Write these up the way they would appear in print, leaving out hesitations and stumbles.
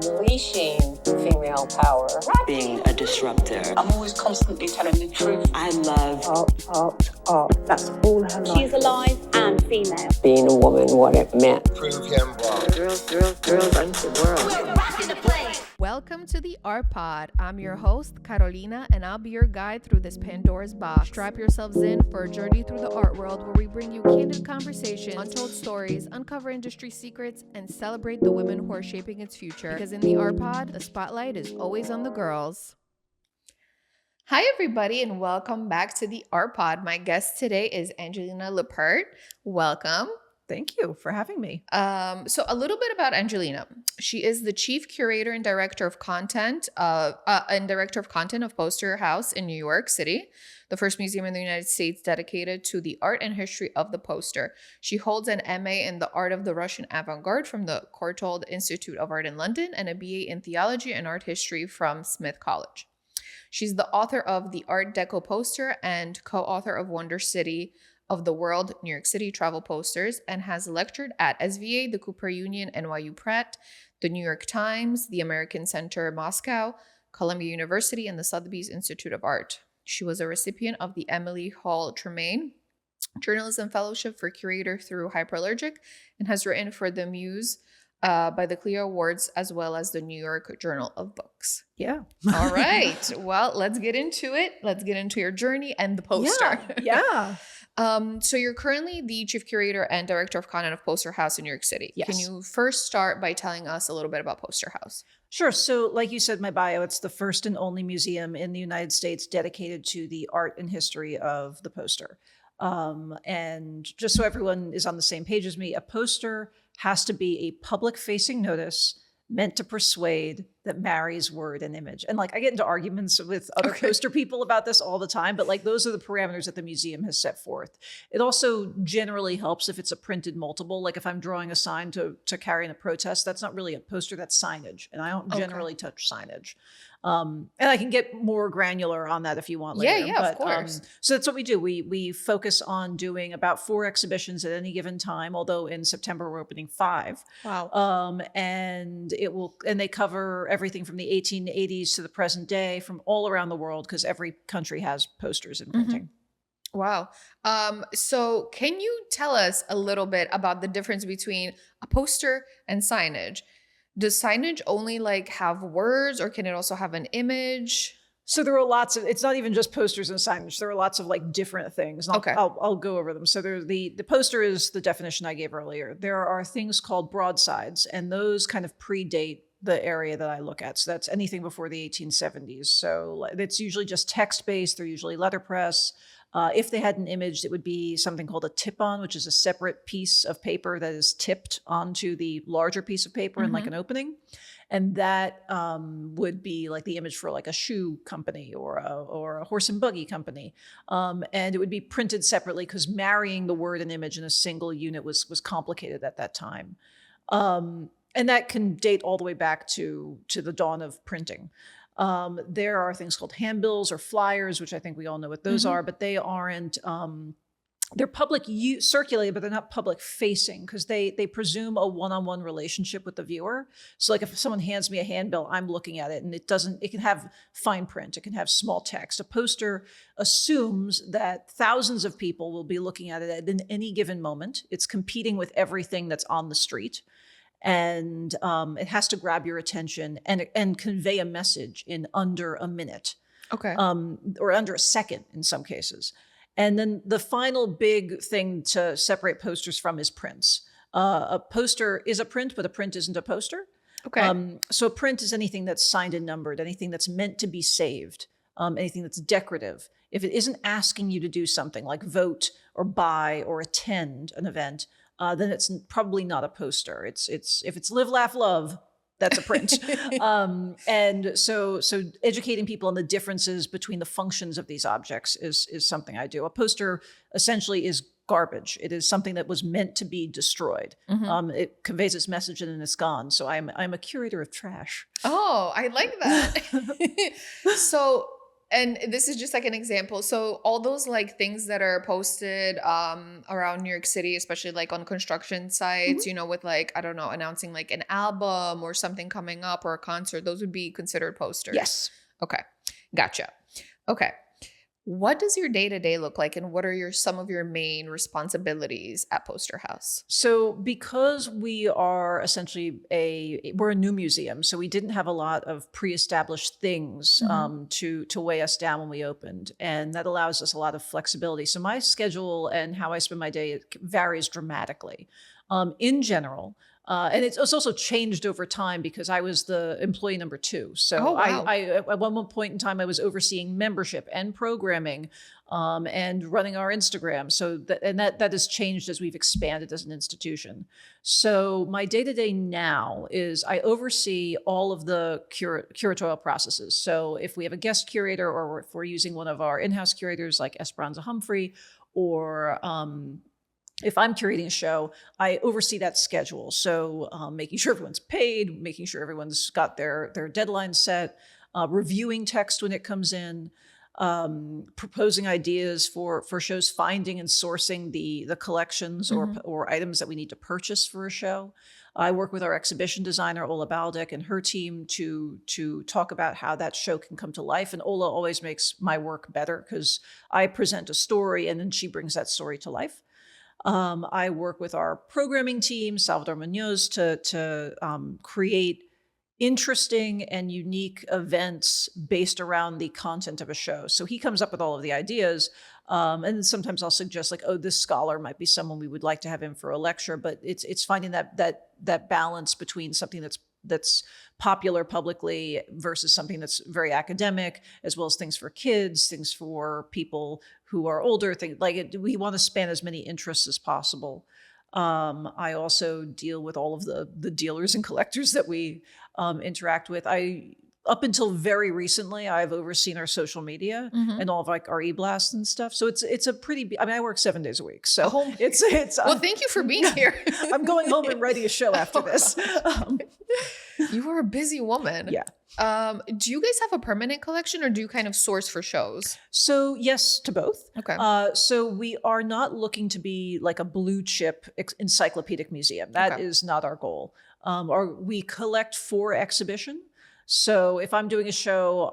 unleashing female power. Being a disruptor. I'm always constantly telling the truth. I love art. That's all her life. She's alive and female. Being a woman, what it meant. Prove him wrong. Girls run the world. We're rocking the place. Welcome to the Art Pod. I'm your host, Carolina, and I'll be your guide through this Pandora's box. Strap yourselves in for a journey through the art world where we bring you candid conversations, untold stories, uncover industry secrets, and celebrate the women who are shaping its future. Because in the Art Pod, the spotlight is always on the girls. Hi, everybody, and welcome back to the Art Pod. My guest today is Angelina Lippert. Welcome. Thank you for having me. So a little bit about Angelina. She is the chief curator and director of content of Poster House in New York City, the first museum in the United States dedicated to the art and history of the poster. She holds an MA in the art of the Russian avant-garde from the Courtauld Institute of Art in London and a BA in theology and art history from Smith College. She's the author of The Art Deco Poster and co-author of Wonder City of the World, New York City Travel Posters, and has lectured at SVA, the Cooper Union, NYU Pratt, the New York Times, the American Center Moscow, Columbia University, and the Sotheby's Institute of Art. She was a recipient of the Emily Hall Tremaine Journalism Fellowship for Curator through Hyperallergic and has written for the Muse by the Clio Awards, as well as the New York Journal of Books. Yeah. All right. Well, let's get into it. Let's get into your journey and the poster. Yeah. So you're currently the chief curator and director of content of Poster House in New York City. Yes. Can you first start by telling us a little bit about Poster House? Sure. So like you said in my bio, it's the first and only museum in the United States dedicated to the art and history of the poster. And just so everyone is on the same page as me, a poster has to be a public-facing notice meant to persuade that marries word and image. And like I get into arguments with other poster people about this all the time, but like those are the parameters that the museum has set forth. It also generally helps if it's a printed multiple. Like if I'm drawing a sign to carry in a protest, that's not really a poster, that's signage. And I don't generally touch signage. And I can get more granular on that if you want later. Yeah, of course. So that's what we do. We focus on doing about 4 exhibitions at any given time, although in September we're opening 5. Wow. And they cover everything from the 1880s to the present day from all around the world because every country has posters in printing. Wow. So can you tell us a little bit about the difference between a poster and signage? Does signage only like have words or can it also have an image? So there are lots of, it's not even just posters and signage. There are lots of like different things. I'll go over them. So there's the poster is the definition I gave earlier. There are things called broadsides, and those kind of predate the area that I look at. So that's anything before the 1870s. So it's usually just text-based. They're usually letterpress. If they had an image, it would be something called a tip-on, which is a separate piece of paper that is tipped onto the larger piece of paper in like an opening. And that would be like the image for like a shoe company or a horse and buggy company. And it would be printed separately because marrying the word and image in a single unit was complicated at that time. And that can date all the way back to the dawn of printing. There are things called handbills or flyers, which I think we all know what those are, but they aren't, they're public circulated, but they're not public facing because they presume a one-on-one relationship with the viewer. So like if someone hands me a handbill, I'm looking at it and it can have fine print, it can have small text. A poster assumes that thousands of people will be looking at it at any given moment. It's competing with everything that's on the street. And it has to grab your attention and convey a message in under a minute. Okay. Or under a second in some cases. And then the final big thing to separate posters from is prints. A poster is a print, but a print isn't a poster. Okay. So a print is anything that's signed and numbered, anything that's meant to be saved, anything that's decorative. If it isn't asking you to do something like vote or buy or attend an event, then it's probably not a poster. It's if it's live, laugh, love, that's a print. And so educating people on the differences between the functions of these objects is something I do. A poster essentially is garbage. It is something that was meant to be destroyed. It conveys its message and then it's gone. So I'm a curator of trash. Oh, I like that. So And this is just like an example. So all those like things that are posted around New York City, especially like on construction sites, you know, with like, I don't know, announcing like an album or something coming up or a concert, those would be considered posters. Yes. Okay. Gotcha. Okay. What does your day-to-day look like, and what are some of your main responsibilities at Poster House? So because we are essentially we're a new museum, so we didn't have a lot of pre-established things to weigh us down when we opened, and that allows us a lot of flexibility. So my schedule and how I spend my day varies dramatically. In general, and it's also changed over time because I was the employee number 2. So I at one point in time, I was overseeing membership and programming and running our Instagram. So that has changed as we've expanded as an institution. So my day-to-day now is I oversee all of the curatorial processes. So if we have a guest curator or if we're using one of our in-house curators like Esperanza Humphrey, or if I'm curating a show, I oversee that schedule. So making sure everyone's paid, making sure everyone's got their deadline set, reviewing text when it comes in, proposing ideas for shows, finding and sourcing the collections or items that we need to purchase for a show. I work with our exhibition designer, Ola Baldek, and her team to talk about how that show can come to life. And Ola always makes my work better because I present a story and then she brings that story to life. I work with our programming team, Salvador Munoz, to create interesting and unique events based around the content of a show. So he comes up with all of the ideas. And sometimes I'll suggest like, oh, this scholar might be someone we would like to have in for a lecture, but it's finding that balance between something that's popular publicly versus something that's very academic, as well as things for kids, things for people who are older. We want to span as many interests as possible. I also deal with all of the dealers and collectors that we interact with. Up until very recently, I've overseen our social media and all of like our e-blasts and stuff. So it's a pretty, I work 7 days a week. So it's well, thank you for being here. I'm going home and writing a show after this. You are a busy woman. Yeah. Do you guys have a permanent collection or do you kind of source for shows? So yes, to both. Okay. So we are not looking to be like a blue chip encyclopedic museum. That is not our goal. We collect for exhibition. So if I'm doing a show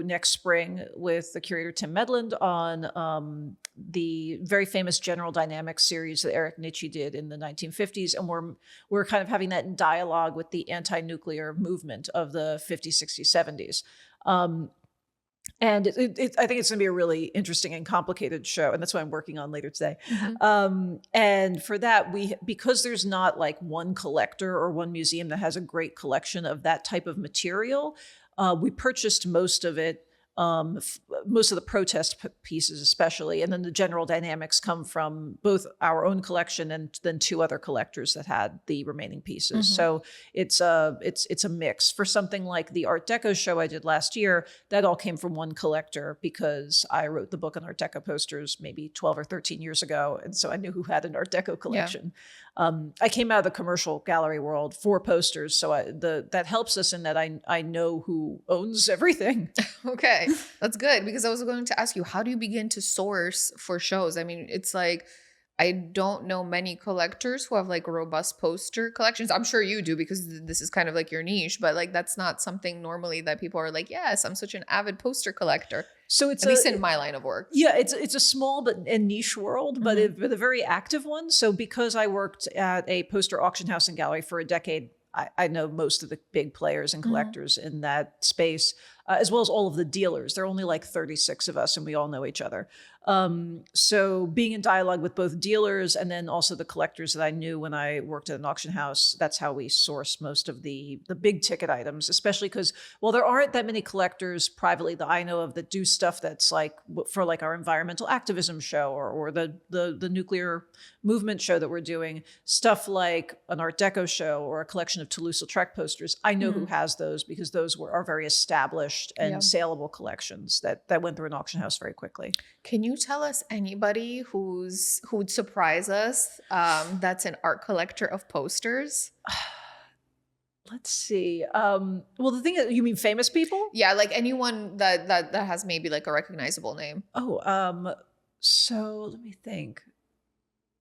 next spring with the curator Tim Medland on the very famous General Dynamics series that Eric Nietzsche did in the 1950s, and we're kind of having that in dialogue with the anti-nuclear movement of the 50s, 60s, 70s. And I think it's going to be a really interesting and complicated show, and that's what I'm working on later today. And for that, because there's not like one collector or one museum that has a great collection of that type of material, we purchased most of it. Most of the protest pieces especially, and then the general dynamics come from both our own collection and then 2 other collectors that had the remaining pieces. So it's a mix. For something like the Art Deco show I did last year, that all came from one collector because I wrote the book on Art Deco posters maybe 12 or 13 years ago, and so I knew who had an Art Deco collection. I came out of the commercial gallery world for posters, so that helps us in that I know who owns everything. Okay, that's good, because I was going to ask you, how do you begin to source for shows? It's like, I don't know many collectors who have like robust poster collections. I'm sure you do because this is kind of like your niche, but like that's not something normally that people are like, yes, I'm such an avid poster collector. So it's at least in my line of work. Yeah, it's a small and niche world, but a very active one. So because I worked at a poster auction house and gallery for a decade, I know most of the big players and collectors in that space, as well as all of the dealers. There are only like 36 of us and we all know each other. So being in dialogue with both dealers and then also the collectors that I knew when I worked at an auction house, that's how we source most of the big ticket items, especially because, well, there aren't that many collectors privately that I know of that do stuff that's like for like our environmental activism show or the nuclear movement show that we're doing, stuff like an Art Deco show or a collection of Toulouse-Lautrec posters. I know who has those because those are very established and saleable collections that went through an auction house very quickly. Can you tell us anybody who would surprise us that's an art collector of posters? let's see. Well, the thing is, you mean famous people? Yeah, like anyone that has maybe like a recognizable name. Oh, so let me think.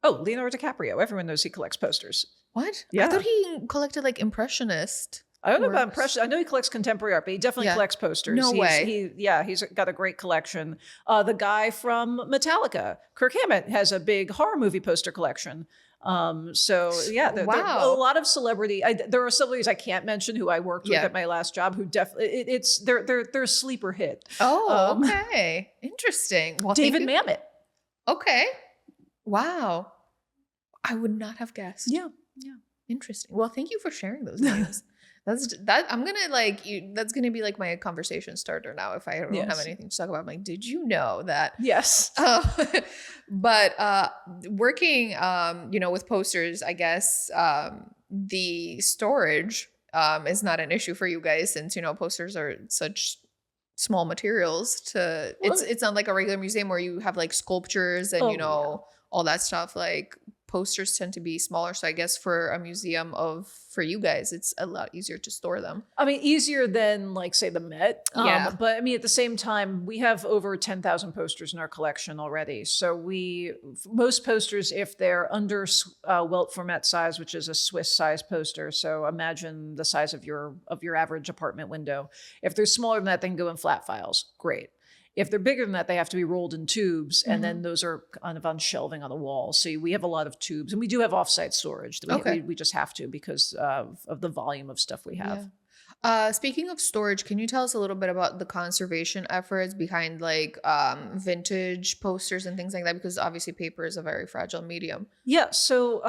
Oh, Leonardo DiCaprio. Everyone knows he collects posters. What? Yeah. I thought he collected like impressionist. I don't know about works. impression. I know he collects contemporary art, but he definitely collects posters. No way. He's got a great collection. The guy from Metallica, Kirk Hammett, has a big horror movie poster collection. So yeah, there are a lot of celebrity. There are celebrities I can't mention who I worked with at my last job who definitely they're a sleeper hit. Oh, okay, interesting. Well, David Mamet. Okay, wow, I would not have guessed. Yeah. Interesting. Well, thank you for sharing those names. I'm gonna that's gonna be like my conversation starter now. If I don't have anything to talk about, I'm like, did you know that? Yes. But working, with posters, I guess the storage is not an issue for you guys since posters are such small materials. It's not like a regular museum where you have like sculptures and all that stuff. Like posters tend to be smaller, so I guess for a museum for you guys, it's a lot easier to store them. I mean, easier than like say the Met. But I mean, at the same time, we have over 10,000 posters in our collection already. So most posters, if they're under Welt format size, which is a Swiss size poster, so imagine the size of your average apartment window. If they're smaller than that, they can go in flat files. Great. If they're bigger than that, they have to be rolled in tubes, and then those are kind of on shelving on the wall. So we have a lot of tubes, and we do have offsite storage. We just have to because of the volume of stuff we have. Yeah. Speaking of storage, can you tell us a little bit about the conservation efforts behind like vintage posters and things like that? Because obviously paper is a very fragile medium. Yeah, so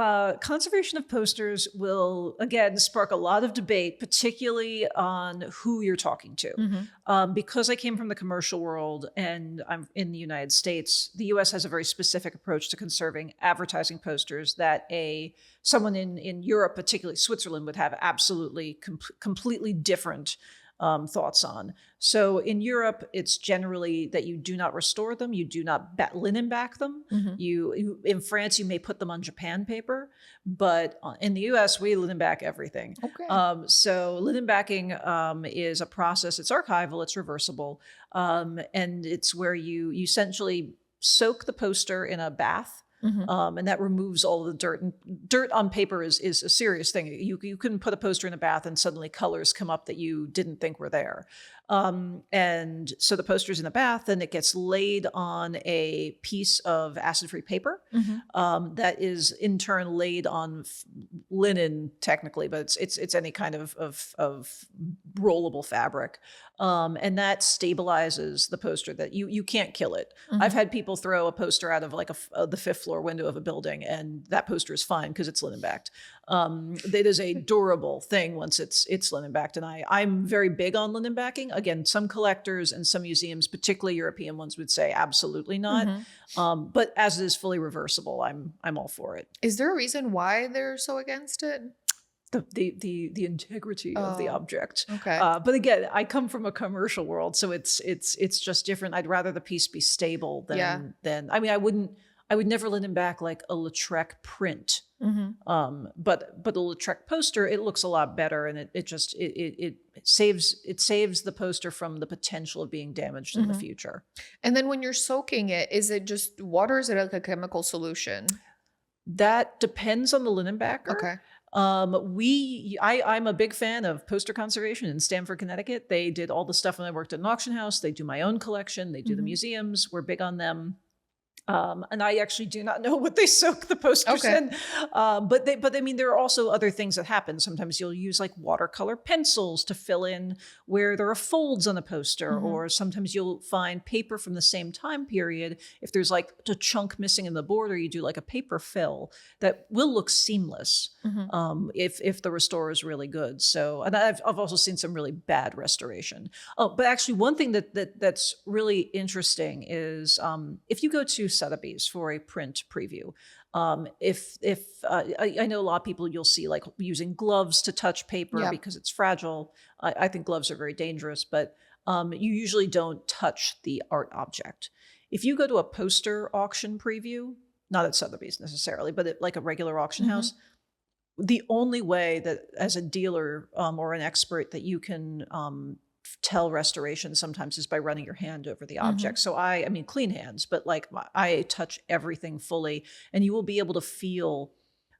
conservation of posters will, again, spark a lot of debate, particularly on who you're talking to. Because I came from the commercial world and I'm in the United States, the US has a very specific approach to conserving advertising posters that someone in Europe, particularly Switzerland, would have absolutely completely different thoughts on. So in Europe, it's generally that you do not restore them, you do not linen back them. In France, you may put them on Japan paper, but in the US, we linen back everything. Okay. So linen backing is a process. It's archival, it's reversible, and it's where you essentially soak the poster in a bath. And that removes all the dirt. And dirt on paper is a serious thing. You couldn't put a poster in a bath and suddenly colors come up that you didn't think were there. And so the poster's in a bath, and it gets laid on a piece of acid-free paper that is in turn laid on linen, technically, but it's any kind of rollable fabric. And that stabilizes the poster. That you can't kill it. I've had people throw a poster out of like the fifth floor window of a building, and that poster is fine because it's linen backed. It is a durable thing once it's linen backed, and I'm very big on linen backing. Again, some collectors and some museums, particularly European ones, would say absolutely not. But as it is fully reversible, I'm all for it. Is there a reason why they're so against it? The integrity of the object. Okay. But again, I come from a commercial world, so it's just different. I'd rather the piece be stable than I mean, I would never linen back like a Lautrec print. But a Lautrec poster, it looks a lot better, and it saves the poster from the potential of being damaged in the future. And then when you're soaking it, is it just water? Or is it like a chemical solution? That depends on the linen backer. Okay. I'm a big fan of poster conservation in Stamford, Connecticut. They did all the stuff when I worked at an auction house. They do my own collection. They do the museums. We're big on them. And I actually do not know what they soak the posters in. But I mean, there are also other things that happen. Sometimes you'll use like watercolor pencils to fill in where there are folds on a poster, or sometimes you'll find paper from the same time period. If there's like a chunk missing in the border, you do like a paper fill that will look seamless if the restorer is really good. So, and I've also seen some really bad restoration. Oh, but actually one thing that's really interesting is if you go to Sotheby's for a print preview. I know a lot of people, you'll see like using gloves to touch paper because it's fragile. I think gloves are very dangerous, but you usually don't touch the art object. If you go to a poster auction preview, not at Sotheby's necessarily, but at like a regular auction house, the only way that as a dealer or an expert that you can tell restoration sometimes is by running your hand over the object. So I mean, clean hands, but like I touch everything fully, and you will be able to feel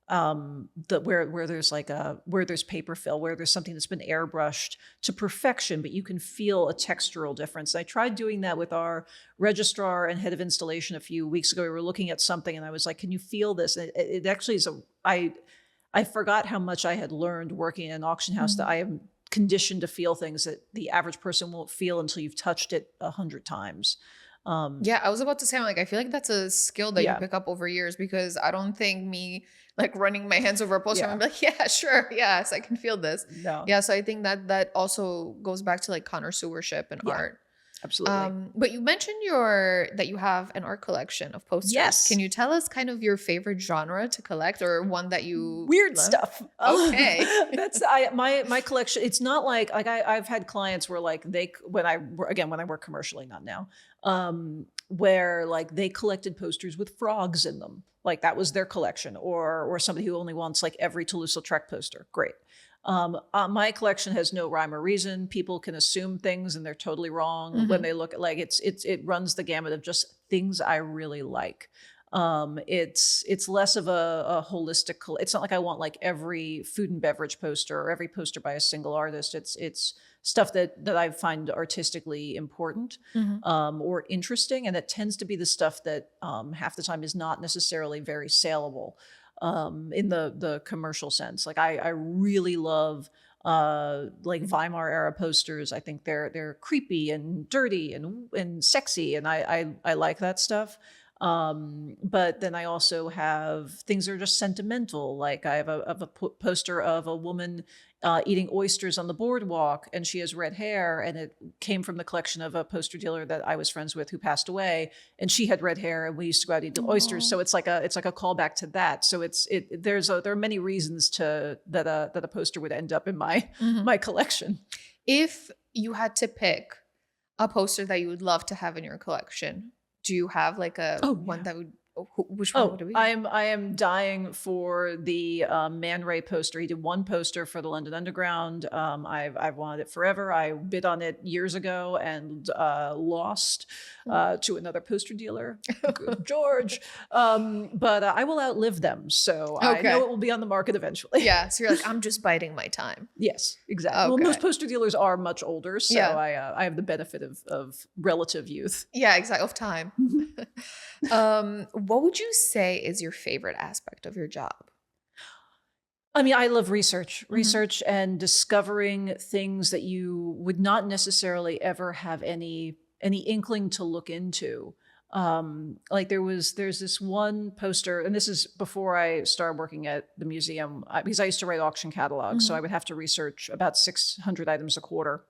where there's like where there's paper fill, where there's something that's been airbrushed to perfection, but you can feel a textural difference. I tried doing that with our registrar and head of installation a few weeks ago. We were looking at something and I was like, can you feel this? And it actually is I forgot how much I had learned working in an auction house that I am conditioned to feel things that the average person won't feel until you've touched it 100 times. Yeah, I was about to say, I'm like, I feel like that's a skill that you pick up over years, because I don't think me like running my hands over a poster, I'm like, yeah, sure. Yes, I can feel this. No. Yeah. So I think that also goes back to like connoisseurship and art. Absolutely. But you mentioned that you have an art collection of posters. Yes. Can you tell us kind of your favorite genre to collect, or one that you weird love? stuff? Okay. That's my collection. It's not like I've had clients where like when I work commercially, not now, where like they collected posters with frogs in them. Like that was their collection, or somebody who only wants like every Toulouse-Lautrec poster. Great. My collection has no rhyme or reason. People can assume things and they're totally wrong when they look at like it runs the gamut of just things I really like. It's less of a holistic. It's not like I want like every food and beverage poster or every poster by a single artist. It's stuff that I find artistically important or interesting, and that tends to be the stuff that half the time is not necessarily very saleable. In the commercial sense. Like I really love like Weimar era posters. I think they're creepy and dirty and sexy, and I like that stuff. But then I also have things that are just sentimental. Like I have a poster of a woman eating oysters on the boardwalk, and she has red hair, and it came from the collection of a poster dealer that I was friends with who passed away, and she had red hair, and we used to go out and eat the oysters. So it's like a callback to that. So there are many reasons that a poster would end up in my my collection. If you had to pick a poster that you would love to have in your collection, do you have like one that would? Which one would it be? I am dying for the Man Ray poster. He did one poster for the London Underground. I've wanted it forever. I bid on it years ago and lost to another poster dealer, Good George. But I will outlive them, so I know it will be on the market eventually. Yeah, so you're like, I'm just biding my time. Yes, exactly. Well, most poster dealers are much older, so I have the benefit of relative youth. Yeah, exactly, of time. What would you say is your favorite aspect of your job? I mean, I love research and discovering things that you would not necessarily ever have any inkling to look into. Like there's this one poster, and this is before I started working at the museum, because I used to write auction catalogs, so I would have to research about 600 items a quarter.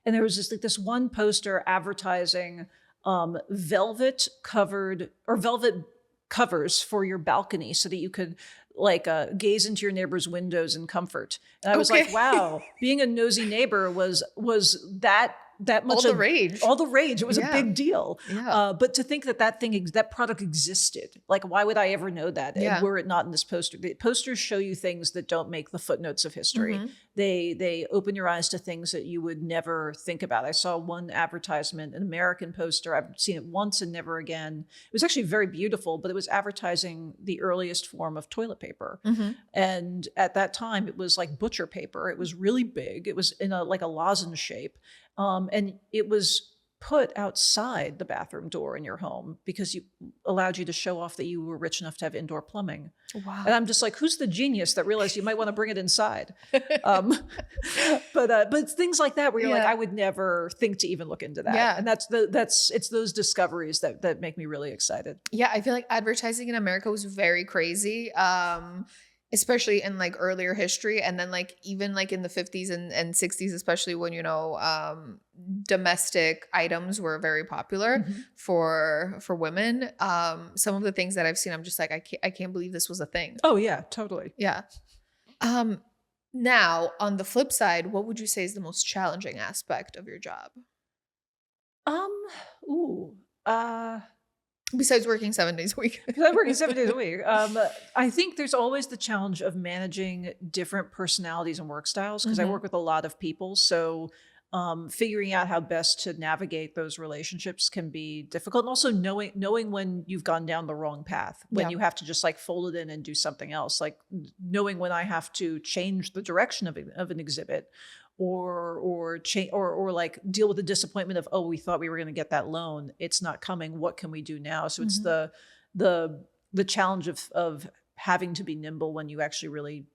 And there was this one poster advertising velvet covers for your balcony so that you could like gaze into your neighbor's windows in comfort. And I was like, wow, being a nosy neighbor was that much all the rage. All the rage. It was a big deal. Yeah. But to think that product existed, like why would I ever know that? And were it not in this poster? The posters show you things that don't make the footnotes of history. They open your eyes to things that you would never think about. I saw one advertisement, an American poster. I've seen it once and never again. It was actually very beautiful, but it was advertising the earliest form of toilet paper. And at that time, it was like butcher paper. It was really big. It was in a lozenge shape. And it was put outside the bathroom door in your home because you allowed you to show off that you were rich enough to have indoor plumbing. Wow. And I'm just like, who's the genius that realized you might want to bring it inside? But things like that where you're like, I would never think to even look into that. Yeah. And it's those discoveries that make me really excited. Yeah. I feel like advertising in America was very crazy. Especially in like earlier history, and then like even like in the 50s and 60s, especially when domestic items were very popular for women. Some of the things that I've seen, I'm just like, I can't believe this was a thing. Oh yeah, totally. Yeah. Now on the flip side, what would you say is the most challenging aspect of your job? Besides working 7 days a week. Because I'm working 7 days a week. I think there's always the challenge of managing different personalities and work styles because I work with a lot of people. So figuring out how best to navigate those relationships can be difficult. And also knowing when you've gone down the wrong path, when you have to just like fold it in and do something else, like knowing when I have to change the direction of an exhibit or change or like deal with the disappointment of, oh, we thought we were going to get that loan. It's not coming. What can we do now? So it's the challenge of having to be nimble when you actually really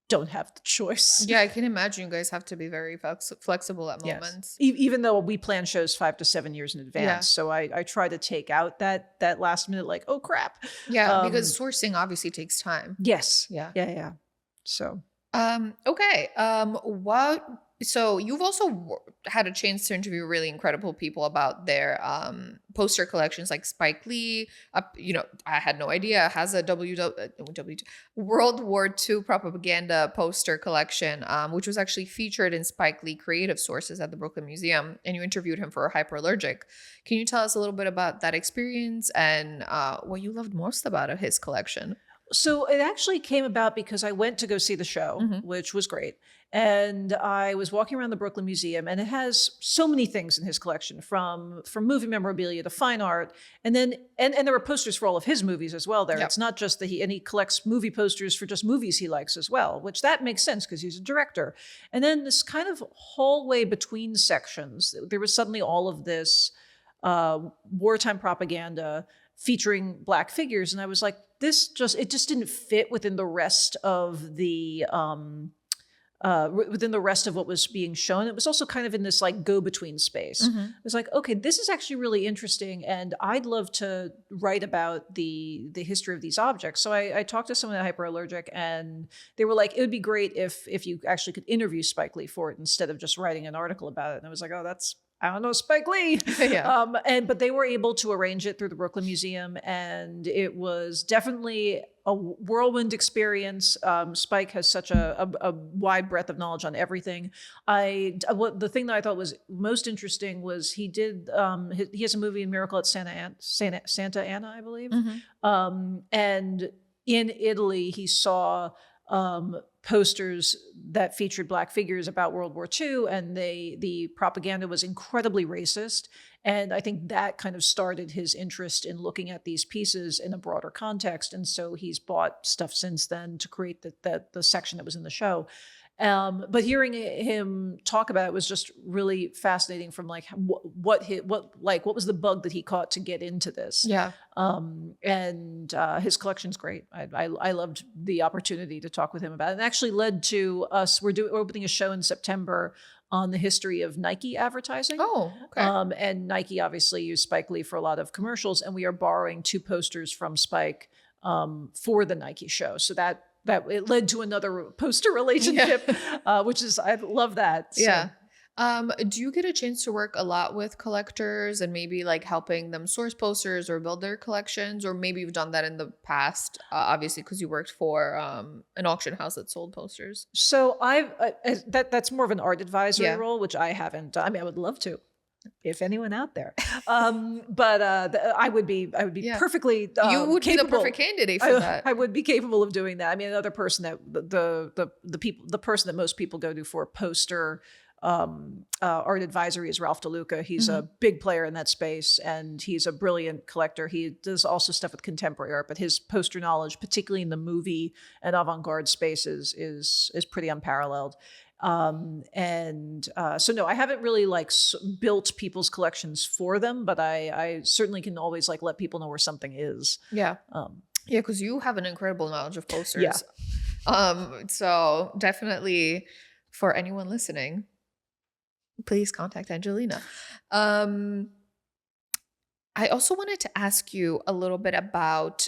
don't have the choice. Yeah, I can imagine you guys have to be very flexible at moments. Even though we plan shows 5 to 7 years in advance. Yeah. So I try to take out that last minute, like, oh crap. Yeah, because sourcing obviously takes time. Yes. Yeah. So. Okay. So you've also had a chance to interview really incredible people about their poster collections, like Spike Lee. I had no idea has a World War II propaganda poster collection, which was actually featured in Spike Lee Creative Sources at the Brooklyn Museum, and you interviewed him for Hyperallergic. Can you tell us a little bit about that experience and what you loved most about his collection? So it actually came about because I went to go see the show, which was great. And I was walking around the Brooklyn Museum, and it has so many things in his collection, from movie memorabilia to fine art. And then, and there were posters for all of his movies as well there. Yep. It's not just that he collects movie posters for just movies he likes as well, which that makes sense because he's a director. And then this kind of hallway between sections, there was suddenly all of this wartime propaganda featuring Black figures. And I was like, it just didn't fit within the rest of the, within the rest of what was being shown. It was also kind of in this like go-between space. It was like, okay, this is actually really interesting, and I'd love to write about the history of these objects. So I talked to someone at Hyperallergic, and they were like, it would be great if you actually could interview Spike Lee for it instead of just writing an article about it. And I was like, oh, I don't know Spike Lee. Yeah. But they were able to arrange it through the Brooklyn Museum, and it was definitely a whirlwind experience. Spike has such a wide breadth of knowledge on everything. The thing that I thought was most interesting was he has a movie, Miracle at Santa Anna, I believe. And in Italy, he saw posters that featured Black figures about World War II, and the propaganda was incredibly racist. And I think that kind of started his interest in looking at these pieces in a broader context. And so he's bought stuff since then to create the section that was in the show. But hearing him talk about it was just really fascinating. From like what was the bug that he caught to get into this? Yeah. And his collection's great. I loved the opportunity to talk with him about it. And actually led to us. We're opening a show in September on the history of Nike advertising. Oh, okay. And Nike obviously used Spike Lee for a lot of commercials, and we are borrowing 2 posters from Spike for the Nike show. So that it led to another poster relationship, which is, I love that. So. Yeah. Do you get a chance to work a lot with collectors and maybe like helping them source posters or build their collections? Or maybe you've done that in the past, obviously, because you worked for an auction house that sold posters. So that's more of an art advisory role, which I haven't done. I mean, I would love to, if anyone out there. But I would be perfectly you would capable. be the perfect candidate for that. I would be capable of doing that. I mean, another person that the person that most people go to for poster art advisory is Ralph DeLuca. He's a big player in that space, and he's a brilliant collector. He does also stuff with contemporary art, but his poster knowledge, particularly in the movie and avant-garde spaces, is pretty unparalleled. So no, I haven't really built people's collections for them, but I certainly can always let people know where something is. Yeah. Yeah, because you have an incredible knowledge of posters. Yeah. So definitely for anyone listening, please contact Angelina. I also wanted to ask you a little bit about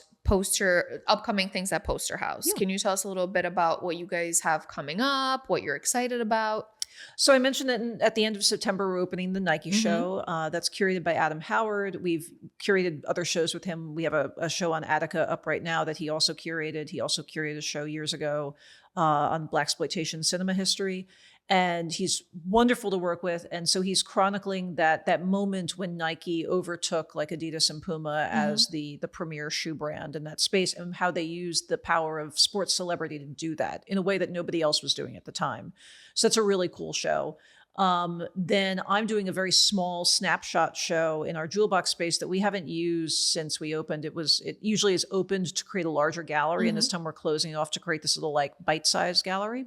upcoming things at Poster House. Yeah. Can you tell us a little bit about what you guys have coming up, what you're excited about? So I mentioned that at the end of September, we're opening the Nike show. That's curated by Adam Howard. We've curated other shows with him. We have a show on Attica up right now that he also curated. He also curated a show years ago on Blaxploitation cinema history. and he's wonderful to work with. And so he's chronicling that moment when Nike overtook like Adidas and Puma as the premier shoe brand in that space, and how they used the power of sports celebrity to do that in a way that nobody else was doing at the time. So it's a really cool show. Then I'm doing a very small snapshot show in our jewel box space that we haven't used since we opened. It usually is opened to create a larger gallery, and this time we're closing it off to create this little like bite-sized gallery.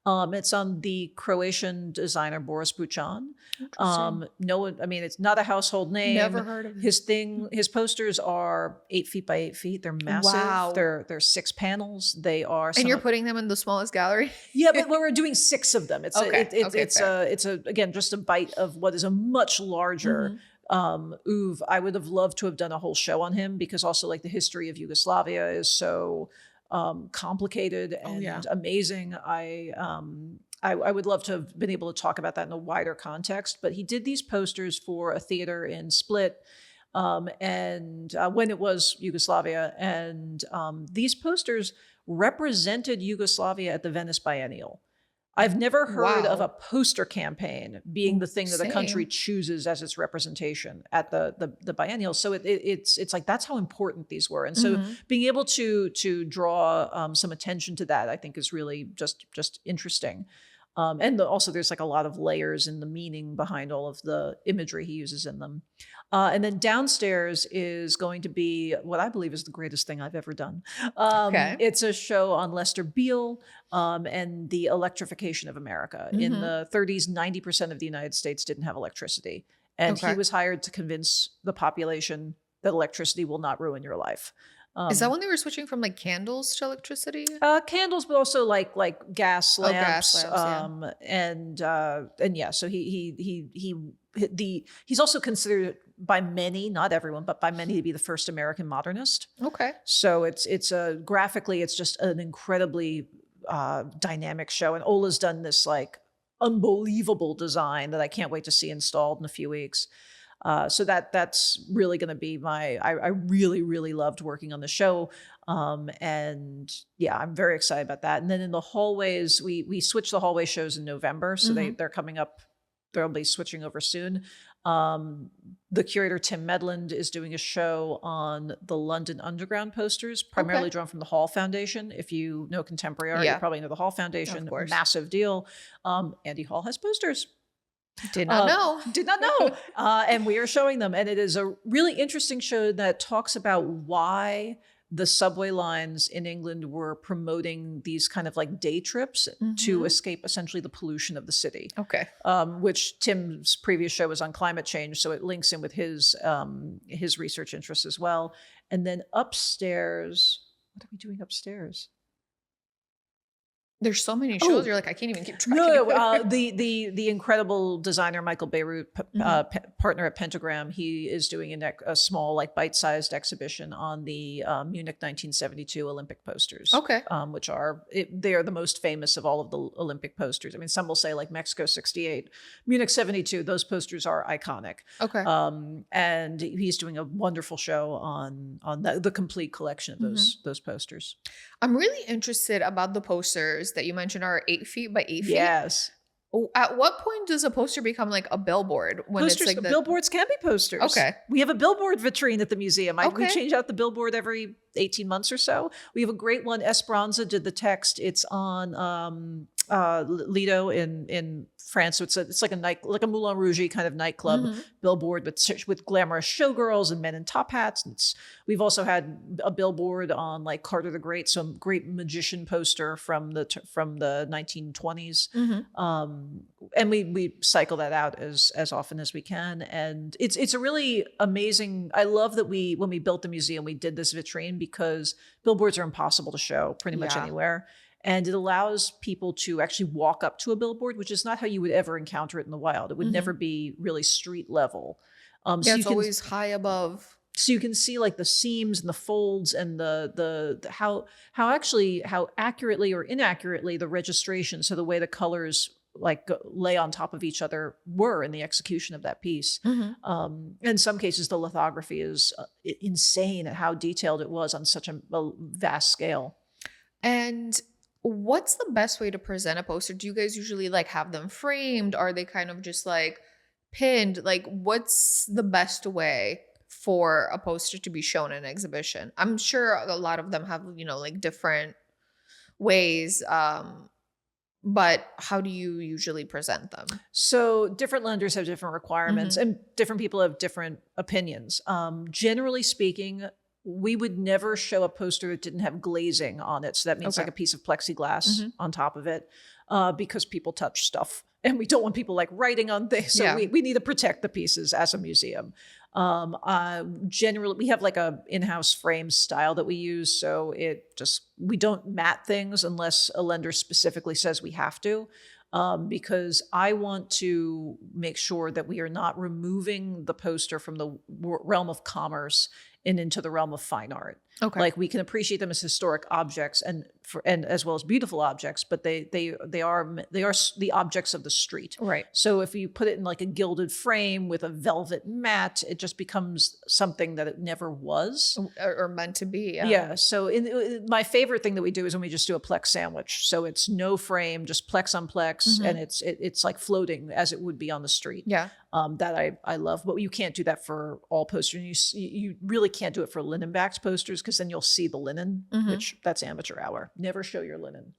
It's on the Croatian designer Boris Buchan. No one, I mean, it's not a household name. Never heard of him. His posters are 8 feet by 8 feet. They're massive. Wow. They're 6 panels. They are. And you're putting them in the smallest gallery? Yeah, but we're doing 6 of them. It's Okay. it's again just a bite of what is a much larger oeuvre. I would have loved to have done a whole show on him, because also like the history of Yugoslavia is so complicated and amazing. I would love to have been able to talk about that in a wider context, but he did these posters for a theater in Split, and when it was Yugoslavia, and these posters represented Yugoslavia at the Venice Biennial. I've never heard of a poster campaign being the thing that a country chooses as its representation at the biennial. So it's like, that's how important these were. And so being able to draw some attention to that, I think is really just interesting. And also there's like a lot of layers in the meaning behind all of the imagery he uses in them. And then downstairs is going to be what I believe is the greatest thing I've ever done. It's a show on Lester Beale and the electrification of America. In the 30s, 90% of the United States didn't have electricity. And he was hired to convince the population that electricity will not ruin your life. Is that when they were switching from like candles to electricity? Candles, but also like gas lamps. Gas lamps, and yeah, so he's also considered by many, not everyone, but by many, to be the first American modernist. Okay. So it's graphically, it's just an incredibly dynamic show. And Ola's done this like unbelievable design that I can't wait to see installed in a few weeks. So that's really going to be I really, really loved working on the show. And yeah, I'm very excited about that. And then in the hallways, we switched the hallway shows in November. So they're coming up, they'll be switching over soon. The curator, Tim Medland, is doing a show on the London Underground posters, primarily drawn from the Hall Foundation. If you know contemporary art, you probably know the Hall Foundation, of course. Massive deal. Andy Hall has posters. Did not know. And we are showing them. And it is a really interesting show that talks about why the subway lines in England were promoting these kind of like day trips to escape essentially the pollution of the city. Okay. Which Tim's previous show was on climate change. So it links in with his research interests as well. And then upstairs, what are we doing upstairs? There's so many shows. You're like, I can't even keep track. No, the incredible designer Michael Beirut, partner at Pentagram, he is doing a small, like bite-sized exhibition on the Munich 1972 Olympic posters. Okay, which they are the most famous of all of the Olympic posters. I mean, some will say like Mexico '68, Munich '72. Those posters are iconic. Okay, and he's doing a wonderful show on the complete collection of those posters. I'm really interested about the posters that you mentioned are 8 feet by 8 feet. Yes. At what point does a poster become like a billboard? When posters, it's like billboards can be posters. Okay. We have a billboard vitrine at the museum. We change out the billboard every 18 months or so. We have a great one. Esperanza did the text. It's on Lido in France. So it's like a Moulin Rouge kind of nightclub billboard with glamorous showgirls and men in top hats. And we've also had a billboard on like Carter the Great, some great magician poster from the 1920s. And we cycle that out as often as we can. And it's a really amazing. I love that when we built the museum, we did this vitrine because billboards are impossible to show pretty much anywhere. And it allows people to actually walk up to a billboard, which is not how you would ever encounter it in the wild. It would never be really street level. So it's always high above. So you can see like the seams and the folds and the how accurately or inaccurately the registration, so the way the colors like lay on top of each other were in the execution of that piece. In some cases, the lithography is insane at how detailed it was on such a vast scale. And What's the best way to present a poster? Do you guys usually like have them framed? Are they kind of just like pinned? Like, what's the best way for a poster to be shown in an exhibition? I'm sure a lot of them have, like different ways. But how do you usually present them? So different lenders have different requirements and different people have different opinions. Generally speaking, we would never show a poster that didn't have glazing on it. So that means like a piece of plexiglass on top of it, because people touch stuff and we don't want people like writing on things. So we need to protect the pieces as a museum. Generally, we have like a in-house frame style that we use. So we don't mat things unless a lender specifically says we have to. Because I want to make sure that we are not removing the poster from the realm of commerce and into the realm of fine art. Okay. Like we can appreciate them as historic objects and as well as beautiful objects, but they are the objects of the street. Right. So if you put it in like a gilded frame with a velvet mat, it just becomes something that it never was or meant to be. Yeah. Yeah. So my favorite thing that we do is when we just do a Plex sandwich. So it's no frame, just Plex on Plex, and it's like floating as it would be on the street. Yeah. That I love, but you can't do that for all posters. You really can't do it for linen backed posters because then you'll see the linen, which that's amateur hour. Never show your linen.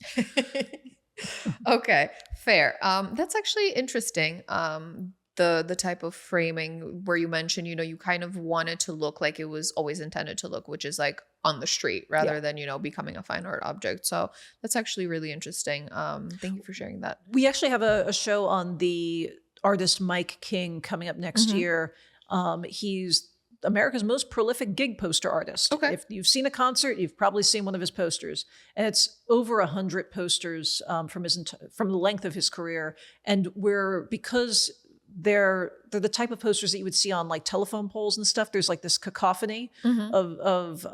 Okay, fair. That's actually interesting. The type of framing where you mentioned, you kind of want it to look like it was always intended to look, which is like on the street rather than, becoming a fine art object. So that's actually really interesting. Thank you for sharing that. We actually have a show on the artist Mike King coming up next year. He's America's most prolific gig poster artist. Okay. If you've seen a concert, you've probably seen one of his posters, and it's over 100 posters from the length of his career. And because they're the type of posters that you would see on like telephone poles and stuff. There's like this cacophony of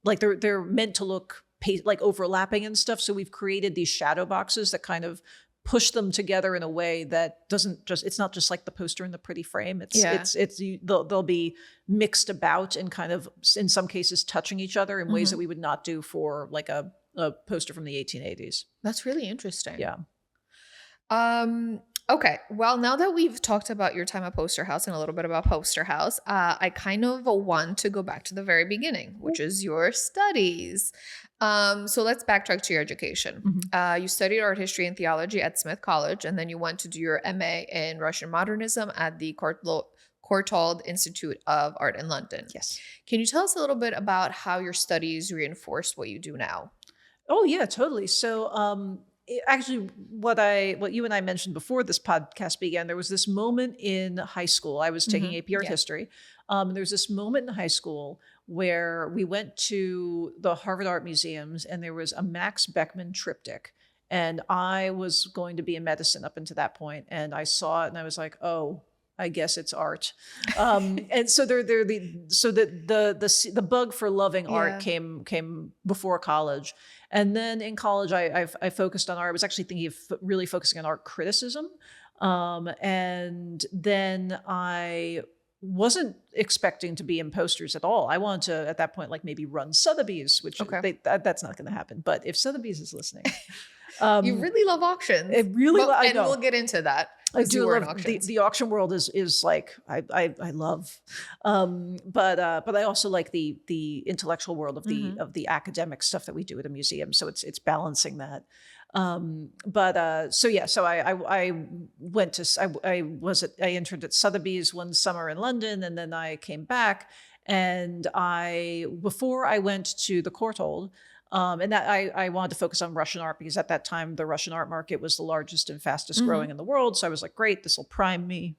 like they're meant to look like overlapping and stuff. So we've created these shadow boxes that kind of push them together in a way that it's not just like the poster in the pretty frame. They'll be mixed about and kind of in some cases touching each other in ways that we would not do for like a poster from the 1880s. That's really interesting. Yeah. Okay. Well, now that we've talked about your time at Poster House and a little bit about Poster House, I kind of want to go back to the very beginning, which is your studies. So let's backtrack to your education. You studied art history and theology at Smith College, and then you went to do your MA in Russian modernism at the Courtauld Institute of Art in London. Yes. Can you tell us a little bit about how your studies reinforced what you do now? Oh, yeah, totally. So actually, what you and I mentioned before this podcast began, there was this moment in high school. I was taking AP Art History. There was this moment in high school where we went to the Harvard Art Museums and there was a Max Beckmann triptych. And I was going to be in medicine up until that point. And I saw it and I was like, oh, I guess it's art. And so the bug for loving art came before college. And then in college, I focused on art. I was actually thinking of really focusing on art criticism. And then I wasn't expecting to be in posters at all. I wanted to, at that point, like maybe run Sotheby's, which that's not going to happen. But if Sotheby's is listening. You really love auctions. We'll get into that. I do love the auction world is like I love, but I also like the intellectual world of the academic stuff that we do at a museum. So it's balancing that. So I entered at Sotheby's one summer in London, and then I came back, and before I went to the Courtauld. And that I wanted to focus on Russian art because at that time, the Russian art market was the largest and fastest growing in the world. So I was like, great, this will prime me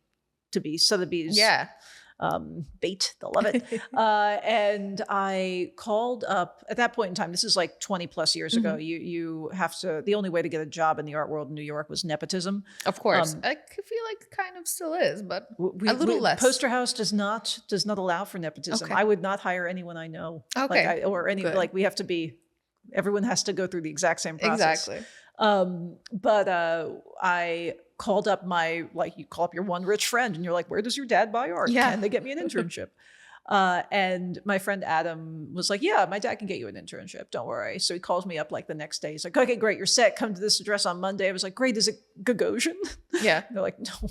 to be Sotheby's bait. They'll love it. And I called up at that point in time, this is like 20 plus years ago. You have to, the only way to get a job in the art world in New York was nepotism. Of course. I feel like it kind of still is, but a little less. Poster House does not allow for nepotism. Okay. I would not hire anyone I know. Okay. We have to be, everyone has to go through the exact same process. Exactly. But I called up you call up your one rich friend and you're like, where does your dad buy art? Yeah. Can they get me an internship? And my friend Adam was like, yeah, my dad can get you an internship. Don't worry. So he calls me up like the next day. He's like, okay, great. You're set. Come to this address on Monday. I was like, great. Is it Gagosian? Yeah. They're like, no.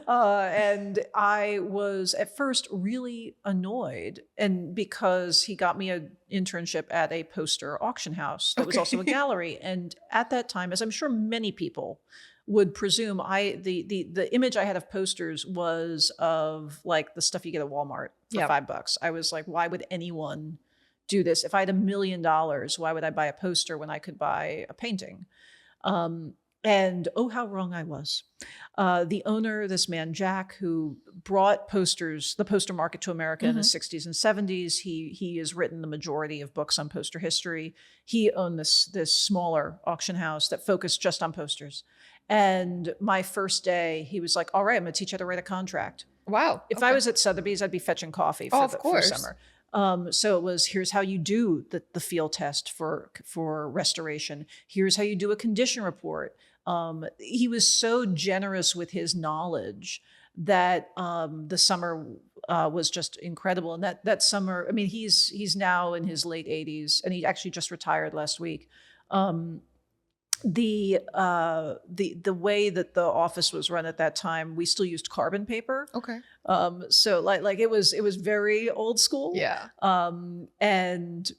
And I was at first really annoyed, and because he got me an internship at a poster auction house that was also a gallery. And at that time, as I'm sure many people would presume, the image I had of posters was of like the stuff you get at Walmart for $5. I was like, why would anyone do this? If I had $1 million, why would I buy a poster when I could buy a painting? And oh, how wrong I was. The owner, this man, Jack, who brought the poster market to America in the 60s and 70s, he has written the majority of books on poster history. He owned this smaller auction house that focused just on posters. And my first day, he was like, all right, I'm going to teach you how to write a contract. Wow. If I was at Sotheby's, I'd be fetching coffee for summer. So it was, here's how you do the field test for restoration. Here's how you do a condition report. He was so generous with his knowledge that the summer was just incredible. And that summer, I mean, he's now in his late 80s, and he actually just retired last week. The way that the office was run at that time, we still used carbon paper. Okay. So like it was very old school. Yeah. And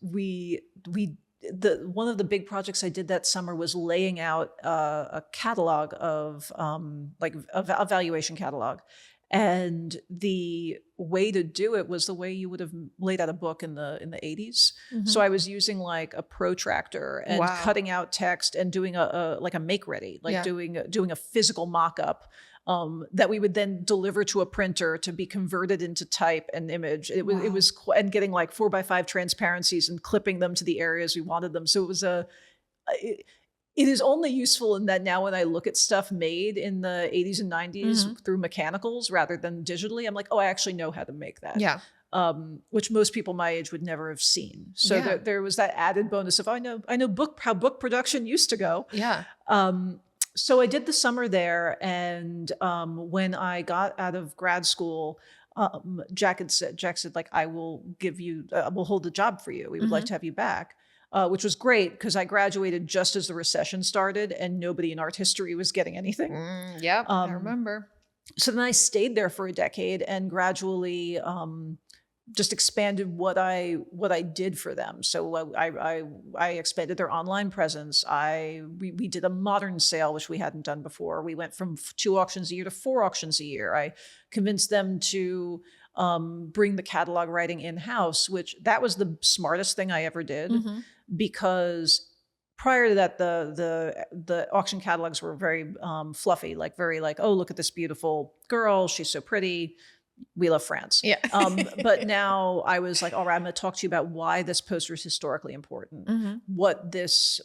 one of the big projects I did that summer was laying out a catalog of a valuation catalog. And the way to do it was the way you would have laid out a book in the 80s. So I was using like a protractor and cutting out text and doing a make ready, doing a physical mock-up that we would then deliver to a printer to be converted into type and image. It was and getting like 4x5 transparencies and clipping them to the areas we wanted them. So it was it is only useful in that now when I look at stuff made in the 80s and 90s through mechanicals rather than digitally, I'm like, oh, I actually know how to make that. Yeah. Which most people my age would never have seen. So there was that added bonus of, I know how book production used to go. Yeah. So I did the summer there. And when I got out of grad school, Jack said, like, I will we'll hold the job for you. We would like to have you back. Which was great because I graduated just as the recession started and nobody in art history was getting anything. I remember. So then I stayed there for a decade and gradually just expanded what I did for them. So I expanded their online presence. We did a modern sale, which we hadn't done before. We went from 2 auctions a year to 4 auctions a year. I convinced them to bring the catalog writing in-house, which that was the smartest thing I ever did. Because prior to that, the auction catalogs were very fluffy, very oh, look at this beautiful girl. She's so pretty. We love France. Yeah. But now I was like, all right, I'm going to talk to you about why this poster is historically important. What this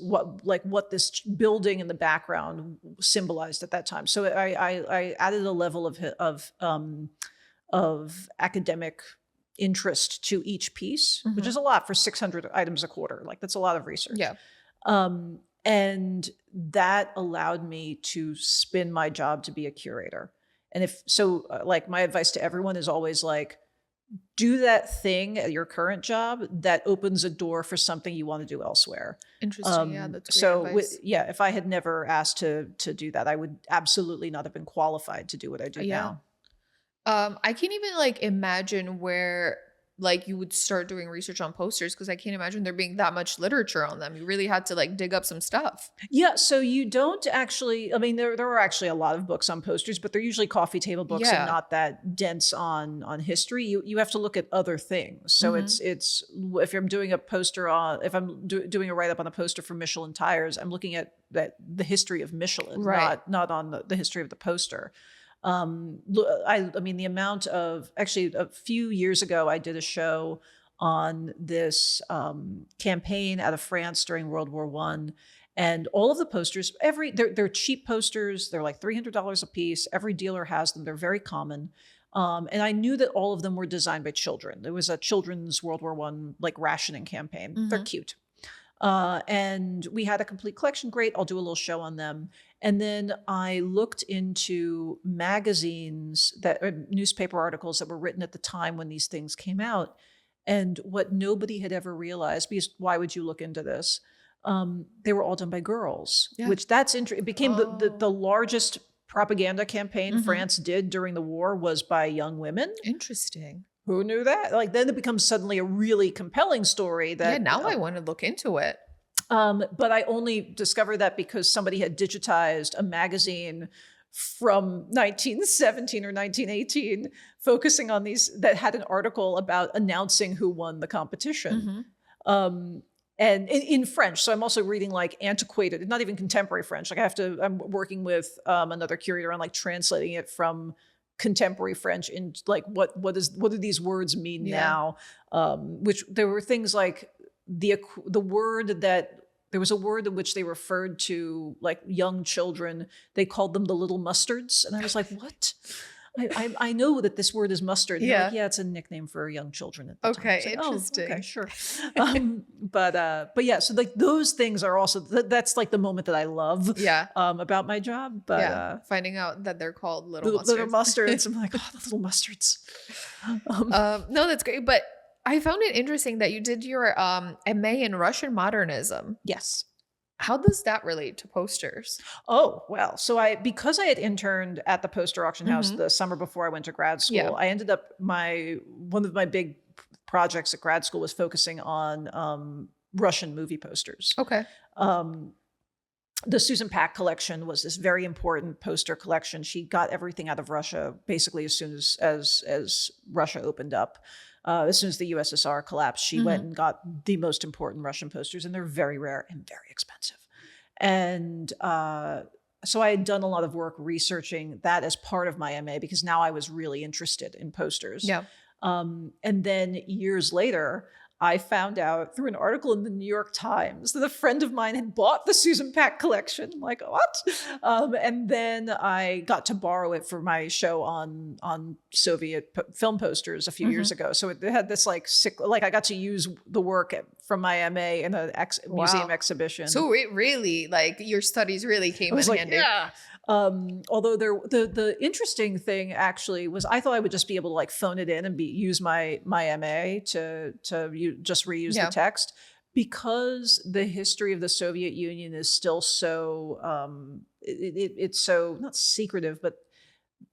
building in the background symbolized at that time. So I added a level of academic interest to each piece, which is a lot for 600 items a quarter. Like that's a lot of research. Yeah. And that allowed me to spin my job to be a curator. And my advice to everyone is always like, do that thing at your current job that opens a door for something you want to do elsewhere. Interesting. Yeah, that's great advice. If I had never asked to do that, I would absolutely not have been qualified to do what I do now. I can't even imagine where you would start doing research on posters, because I can't imagine there being that much literature on them. You really had to dig up some stuff. Yeah. So you don't actually, there are actually a lot of books on posters, but they're usually coffee table books and not that dense on history. You have to look at other things. So it's if I'm doing a poster if I'm doing a write-up on a poster for Michelin tires, I'm looking at the history of Michelin, not on the history of the poster. The amount of, actually a few years ago, I did a show on this campaign out of France during World War I. And all of the posters, they're cheap posters. They're like $300 a piece. Every dealer has them. They're very common. And I knew that all of them were designed by children. There was a children's World War I rationing campaign. They're cute. And we had a complete collection. Great. I'll do a little show on them. And then I looked into magazines newspaper articles that were written at the time when these things came out. And what nobody had ever realized, because why would you look into this? They were all done by girls, which that's interesting. It became the largest propaganda campaign France did during the war was by young women. Interesting. Who knew that? Like then it becomes suddenly a really compelling story that now I want to look into it. But I only discovered that because somebody had digitized a magazine from 1917 or 1918, focusing on these, that had an article about announcing who won the competition. And in French. So I'm also reading like antiquated, not even contemporary French. Like I'm working with another curator on like translating it from contemporary French in like what do these words mean now? Which there were things like the word that there was a word in which they referred to like young children. They called them the little mustards, and I was like, what? I know that this word is mustard. Yeah, like, it's a nickname for young children at the time. Okay, like, interesting. Oh, okay, sure. But yeah, so like those things are also that's like the moment that I love. About my job. But finding out that they're called little mustards. Little mustards. I'm like, oh, the little mustards. No, that's great. But I found it interesting that you did your MA in Russian modernism. Yes. How does that relate to posters? Oh, well, so because I had interned at the poster auction house the summer before I went to grad school, I ended up one of my big projects at grad school was focusing on Russian movie posters. Okay. The Susan Pack collection was this very important poster collection. She got everything out of Russia basically as soon as Russia opened up. As soon as the USSR collapsed, she went and got the most important Russian posters, and they're very rare and very expensive. And so I had done a lot of work researching that as part of my MA because now I was really interested in posters. Yeah. And then years later, I found out through an article in the New York Times that a friend of mine had bought the Susan Pack collection. I'm like, what? And then I got to borrow it for my show on Soviet film posters a few years ago. So it had this like I got to use the work from my MA in a museum exhibition. So it really, like your studies really came in handy. Yeah. Although the interesting thing actually was I thought I would just be able to like phone it in and use my MA to just reuse the text, because the history of the Soviet Union is still so it's so not secretive, but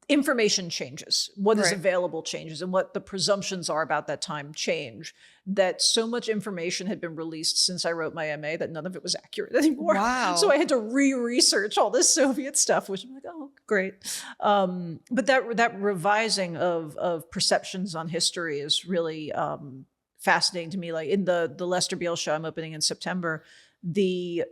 information changes. What is available changes, and what the presumptions are about that time change. That so much information had been released since I wrote my MA that none of it was accurate anymore. Wow. So I had to re-research all this Soviet stuff, which I'm like, oh, great. But that revising of perceptions on history is really fascinating to me. Like in the Lester Beale show I'm opening in September, the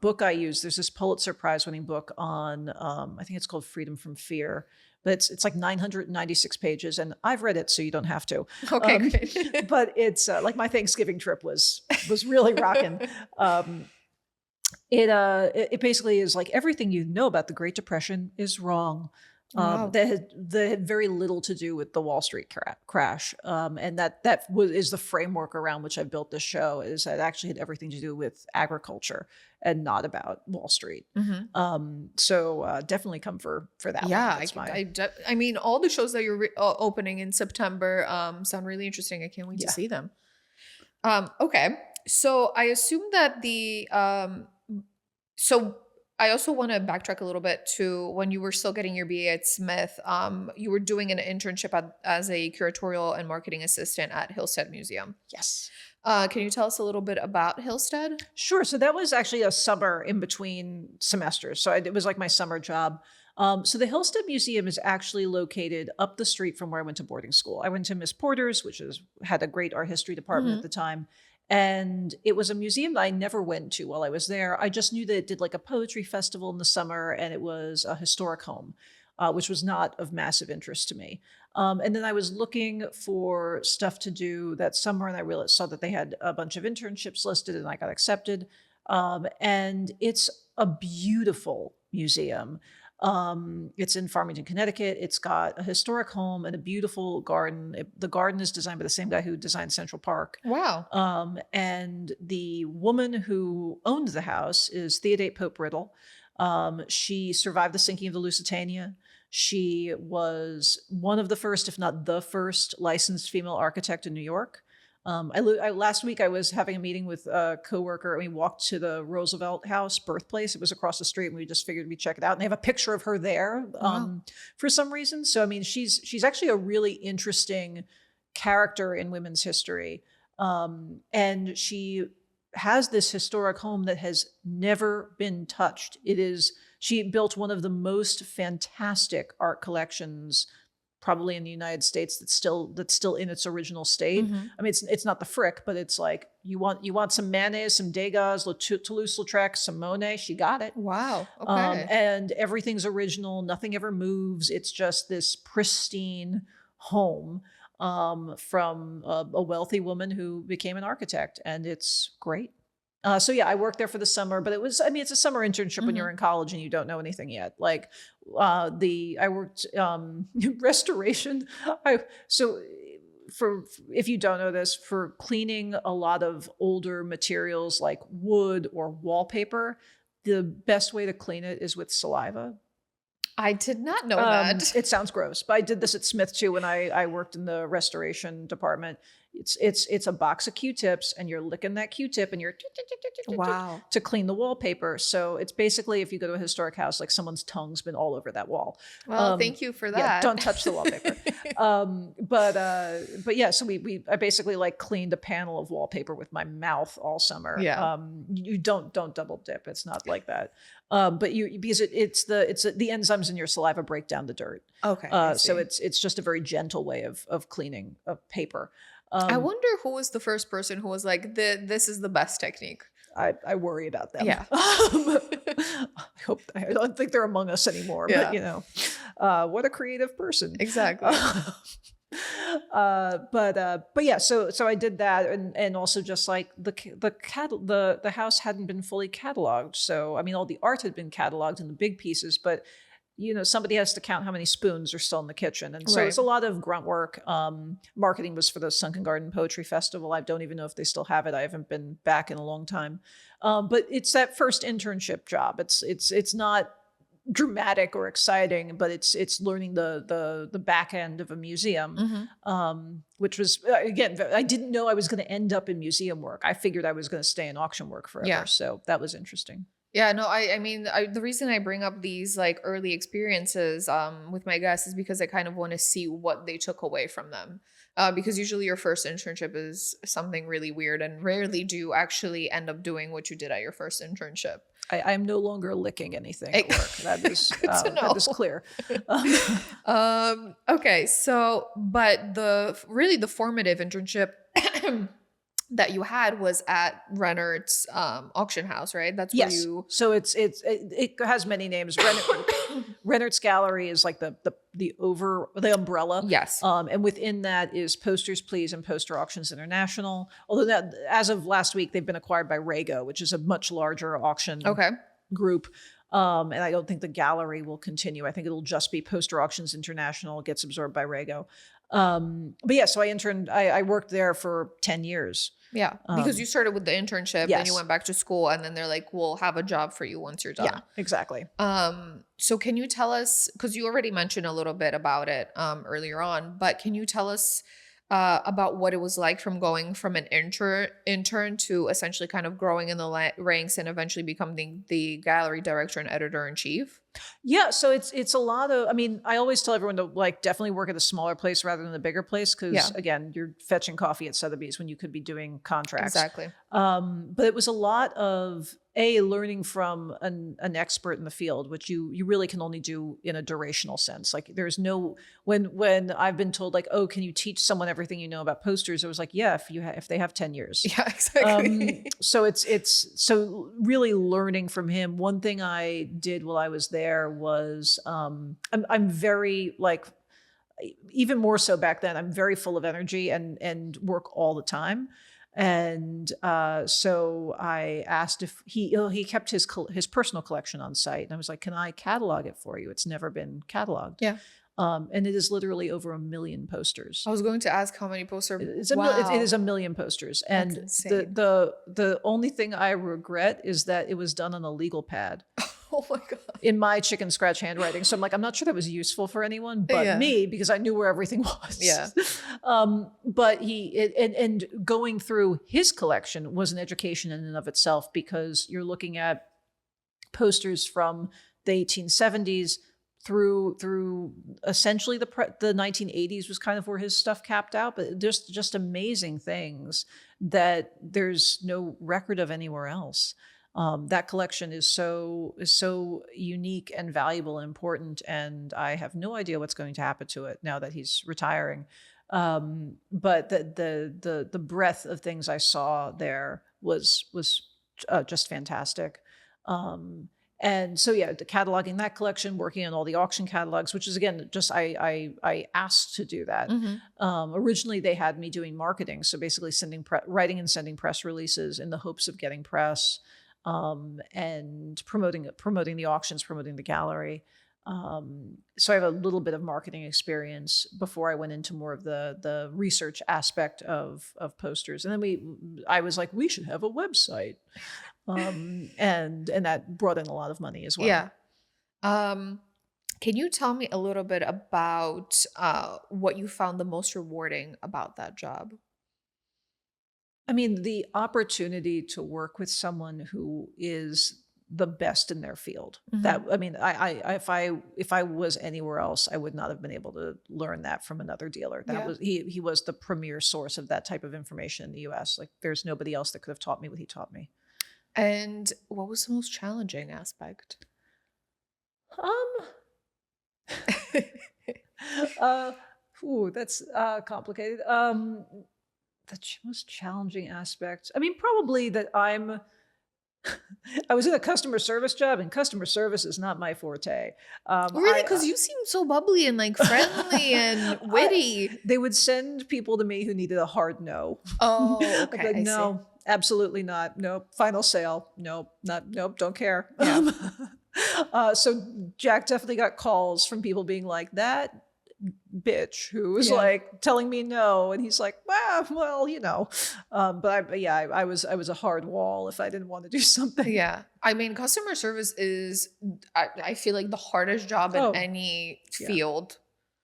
book I use, there's this Pulitzer Prize winning book on, I think it's called Freedom from Fear. But it's like 996 pages, and I've read it, so you don't have to. Okay, great. But it's like my Thanksgiving trip was really rocking. It basically is like everything you know about the Great Depression is wrong. That had very little to do with the Wall Street crash, and that is the framework around which I built this show. Is that it actually had everything to do with agriculture and not about Wall Street. So definitely come for that. Yeah, I mean, all the shows that you're opening in September sound really interesting. I can't wait to see them. Okay, so I assume that I also want to backtrack a little bit to when you were still getting your BA at Smith. You were doing an internship as a curatorial and marketing assistant at Hillstead Museum. Yes. Can you tell us a little bit about Hillstead? Sure. So that was actually a summer in between semesters. So it was like my summer job. So the Hillstead Museum is actually located up the street from where I went to boarding school. I went to Miss Porter's, which had a great art history department at the time. And it was a museum that I never went to while I was there. I just knew that it did like a poetry festival in the summer, and it was a historic home, which was not of massive interest to me. And then I was looking for stuff to do that summer, and I saw that they had a bunch of internships listed, and I got accepted. And it's a beautiful museum. It's in Farmington, Connecticut. It's got a historic home and a beautiful garden. The garden is designed by the same guy who designed Central Park. Wow. And the woman who owned the house is Theodate Pope Riddle. She survived the sinking of the Lusitania. She was one of the first, if not the first, licensed female architect in New York. Last week I was having a meeting with a coworker, and we walked to the Roosevelt House birthplace. It was across the street, and we just figured we'd check it out. And they have a picture of her there for some reason. So I mean, she's actually a really interesting character in women's history, and she has this historic home that has never been touched. She built one of the most fantastic art collections probably in the United States that's still in its original state. I mean, it's not the Frick, but it's like you want some Manet, some Degas, Toulouse-Lautrec, some Monet. She got it. Wow. Okay. And everything's original. Nothing ever moves. It's just this pristine home from a wealthy woman who became an architect, and it's great. So yeah, I worked there for the summer, but it's a summer internship when you're in college and you don't know anything yet. Like I worked restoration. If you don't know this, for cleaning a lot of older materials like wood or wallpaper, the best way to clean it is with saliva. I did not know that. It sounds gross, but I did this at Smith too when I worked in the restoration department. It's a box of Q-tips, and you're licking that Q-tip, and you're wow to clean the wallpaper. So it's basically, if you go to a historic house, like someone's tongue's been all over that wall. Well, thank you for that. Yeah, don't touch the wallpaper. But yeah, so I basically like cleaned a panel of wallpaper with my mouth all summer. Yeah. You don't double dip. It's not like that. But because it's the enzymes in your saliva break down the dirt. Okay. So it's just a very gentle way of cleaning a paper. I wonder who was the first person who was like, this is the best technique. I worry about them. Yeah. I don't think they're among us anymore, Yeah. but what a creative person. Exactly. But yeah, so I did that, and also just like the house hadn't been fully cataloged. So I mean, all the art had been cataloged in the big pieces, but somebody has to count how many spoons are still in the kitchen. And so It's a lot of grunt work. Marketing was for the Sunken Garden Poetry Festival. I don't even know if they still have it. I haven't been back in a long time. But it's that first internship job. It's not dramatic or exciting, but it's learning the back end of a museum, which was, again, I didn't know I was going to end up in museum work. I figured I was going to stay in auction work forever. Yeah. So that was interesting. Yeah, no, I mean, the reason I bring up these like early experiences with my guests is because I kind of want to see what they took away from them. Because usually your first internship is something really weird, and rarely do you actually end up doing what you did at your first internship. I am no longer licking anything at work. That is that is clear. Okay, so but the formative internship that you had was at Rennert's auction house, right? That's where you. So it has many names. Rennert's Gallery is like the umbrella. Yes. And within that is Posters Please and Poster Auctions International. Although as of last week, they've been acquired by Rago, which is a much larger auction group. And I don't think the gallery will continue. I think it'll just be Poster Auctions International. It gets absorbed by Rago. But yeah, so I worked there for 10 years. Yeah, because you started with the internship, yes. then you went back to school, and then they're like, we'll have a job for you once you're done. Yeah, exactly. So can you tell us, because you already mentioned a little bit about it earlier on, but can you tell us about what it was like from going from an intern to essentially kind of growing in the ranks and eventually becoming the gallery director and editor-in-chief? Yeah, so it's a lot of, I mean, I always tell everyone to like definitely work at a smaller place rather than a bigger place, because again, you're fetching coffee at Sotheby's when you could be doing contracts. Exactly. But it was a lot of learning from an expert in the field, which you really can only do in a durational sense. Like there's no, when I've been told like, oh, can you teach someone everything you know about posters? It was like, yeah, if they have 10 years. Yeah, exactly. So so really learning from him. One thing I did while I was there was, I'm very like, even more so back then, I'm very full of energy and work all the time. And so I asked if he kept his personal collection on site, and I was like, "Can I catalog it for you? It's never been cataloged." Yeah. And it is literally over 1 million posters. I was going to ask how many posters. It is 1 million posters, and That's insane. the only thing I regret is that it was done on a legal pad. Oh my God. In my chicken scratch handwriting. So I'm like, I'm not sure that was useful for anyone but me, because I knew where everything was. Yeah. But and going through his collection was an education in and of itself, because you're looking at posters from the 1870s through essentially the 1980s was kind of where his stuff capped out. But there's just amazing things that there's no record of anywhere else. That collection is so unique and valuable and important, and I have no idea what's going to happen to it now that he's retiring. But the breadth of things I saw there was just fantastic. And so the cataloging that collection, working on all the auction catalogs, which is again just I asked to do that. Originally they had me doing marketing, so basically writing and sending press releases in the hopes of getting press. And promoting the auctions, promoting the gallery. So I have a little bit of marketing experience before I went into more of the research aspect of posters. And then I was like, we should have a website. And that brought in a lot of money as well. Yeah. Can you tell me a little bit about what you found the most rewarding about that job? I mean, the opportunity to work with someone who is the best in their field. That, I mean, if I was anywhere else, I would not have been able to learn that from another dealer. That was he was the premier source of that type of information in the US. Like, there's nobody else that could have taught me what he taught me. And what was the most challenging aspect? That's complicated. The most challenging aspect. I mean, probably that I was in a customer service job, and customer service is not my forte. Really? Because you seem so bubbly and like friendly and witty. They would send people to me who needed a hard no. Oh, okay. I'd be like, no, absolutely not. Nope. Final sale. Nope. Nope. Don't care. Yeah. So Jack definitely got calls from people being like, that bitch who was like telling me no, and he's like, well, you know. But I was a hard wall if I didn't want to do something. Yeah. I mean, customer service is, I feel like the hardest job in any field.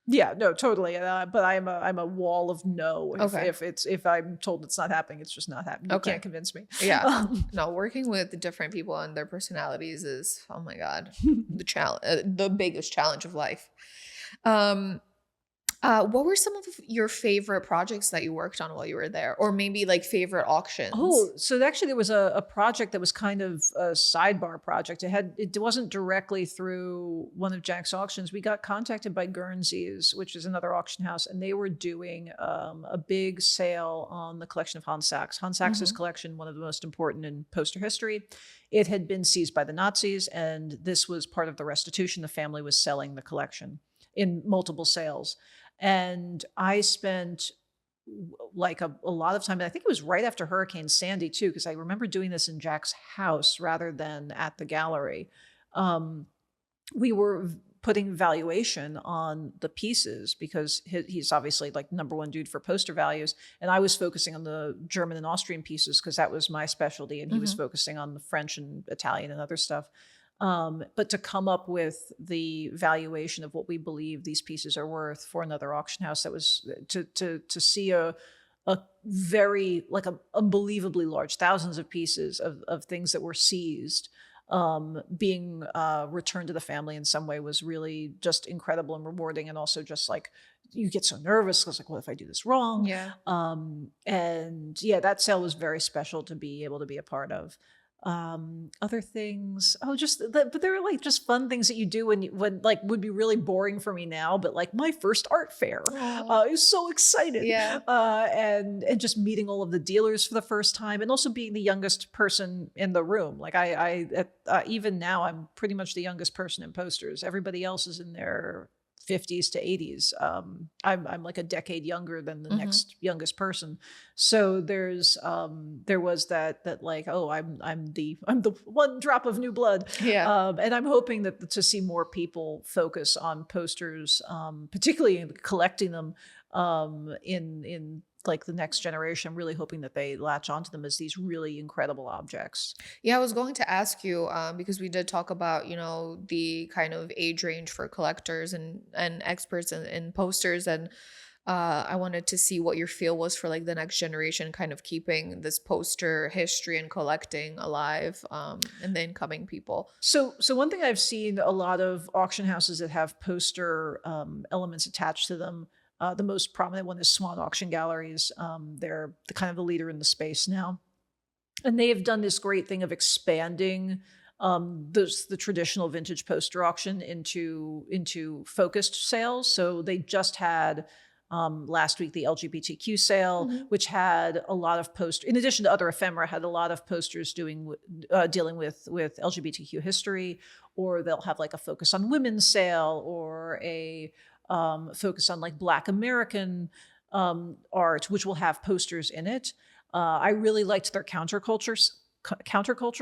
Yeah, no, totally. But I'm a wall of no. If I'm told it's not happening, it's just not happening. You can't convince me. Yeah. No, working with different people and their personalities is, oh my God, the challenge, the biggest challenge of life. What were some of your favorite projects that you worked on while you were there, or maybe like favorite auctions? Oh, so actually there was a project that was kind of a sidebar project. It wasn't directly through one of Jack's auctions. We got contacted by Guernsey's, which is another auction house, and they were doing a big sale on the collection of Hans Sachs. Hans Sachs's collection, one of the most important in poster history. It had been seized by the Nazis, and this was part of the restitution. The family was selling the collection in multiple sales. And I spent like a lot of time, and I think it was right after Hurricane Sandy too, because I remember doing this in Jack's house rather than at the gallery. We were putting valuation on the pieces because he's obviously like number one dude for poster values. And I was focusing on the German and Austrian pieces because that was my specialty. And he was focusing on the French and Italian and other stuff. But to come up with the valuation of what we believe these pieces are worth for another auction house, that was to see a very like a unbelievably large, thousands of pieces of things that were seized being returned to the family in some way was really just incredible and rewarding. And also just like, you get so nervous because like, what if I do this wrong? Yeah. And yeah, that sale was very special to be able to be a part of. Other things, but there are like just fun things that you do when like would be really boring for me now, but like my first art fair, I was so excited. Yeah. And just meeting all of the dealers for the first time, and also being the youngest person in the room. Like even now I'm pretty much the youngest person in posters. Everybody else is in their 50s to 80s. I'm like a decade younger than the next youngest person. So there was that like, oh, I'm the one drop of new blood. Yeah. And I'm hoping that to see more people focus on posters, particularly collecting them in like the next generation. I'm really hoping that they latch onto them as these really incredible objects. Yeah, I was going to ask you because we did talk about, the kind of age range for collectors and experts in posters. And I wanted to see what your feel was for like the next generation, kind of keeping this poster history and collecting alive, and the incoming people. So one thing I've seen a lot of auction houses that have poster elements attached to them. The most prominent one is Swan Auction Galleries. They're the leader in the space now. And they have done this great thing of expanding the traditional vintage poster auction into focused sales. So they just had last week the LGBTQ sale, which had a lot of posters, in addition to other ephemera, had a lot of posters dealing with LGBTQ history, or they'll have like a focus on women's sale, or a focus on like Black American art, which will have posters in it. I really liked their counterculture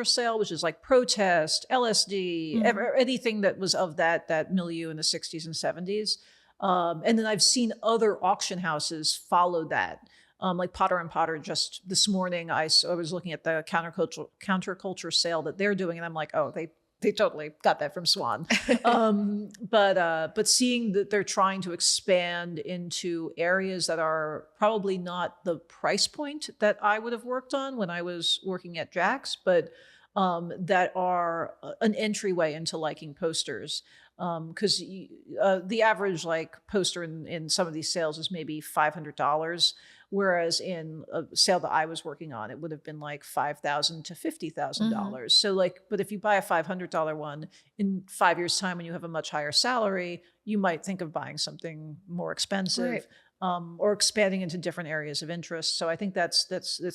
sale, which is like protest, LSD, anything that was of that milieu in the 60s and 70s. And then I've seen other auction houses follow that. Like Potter and Potter, just this morning, I was looking at the counterculture sale that they're doing, and I'm like, oh, they totally got that from Swan. But seeing that they're trying to expand into areas that are probably not the price point that I would have worked on when I was working at Jack's, but that are an entryway into liking posters. Because the average like poster in some of these sales is maybe $500. Whereas in a sale that I was working on, it would have been like $5,000 to $50,000. So like, but if you buy a $500 one, in 5 years' time, when you have a much higher salary, you might think of buying something more expensive, or expanding into different areas of interest. So I think that's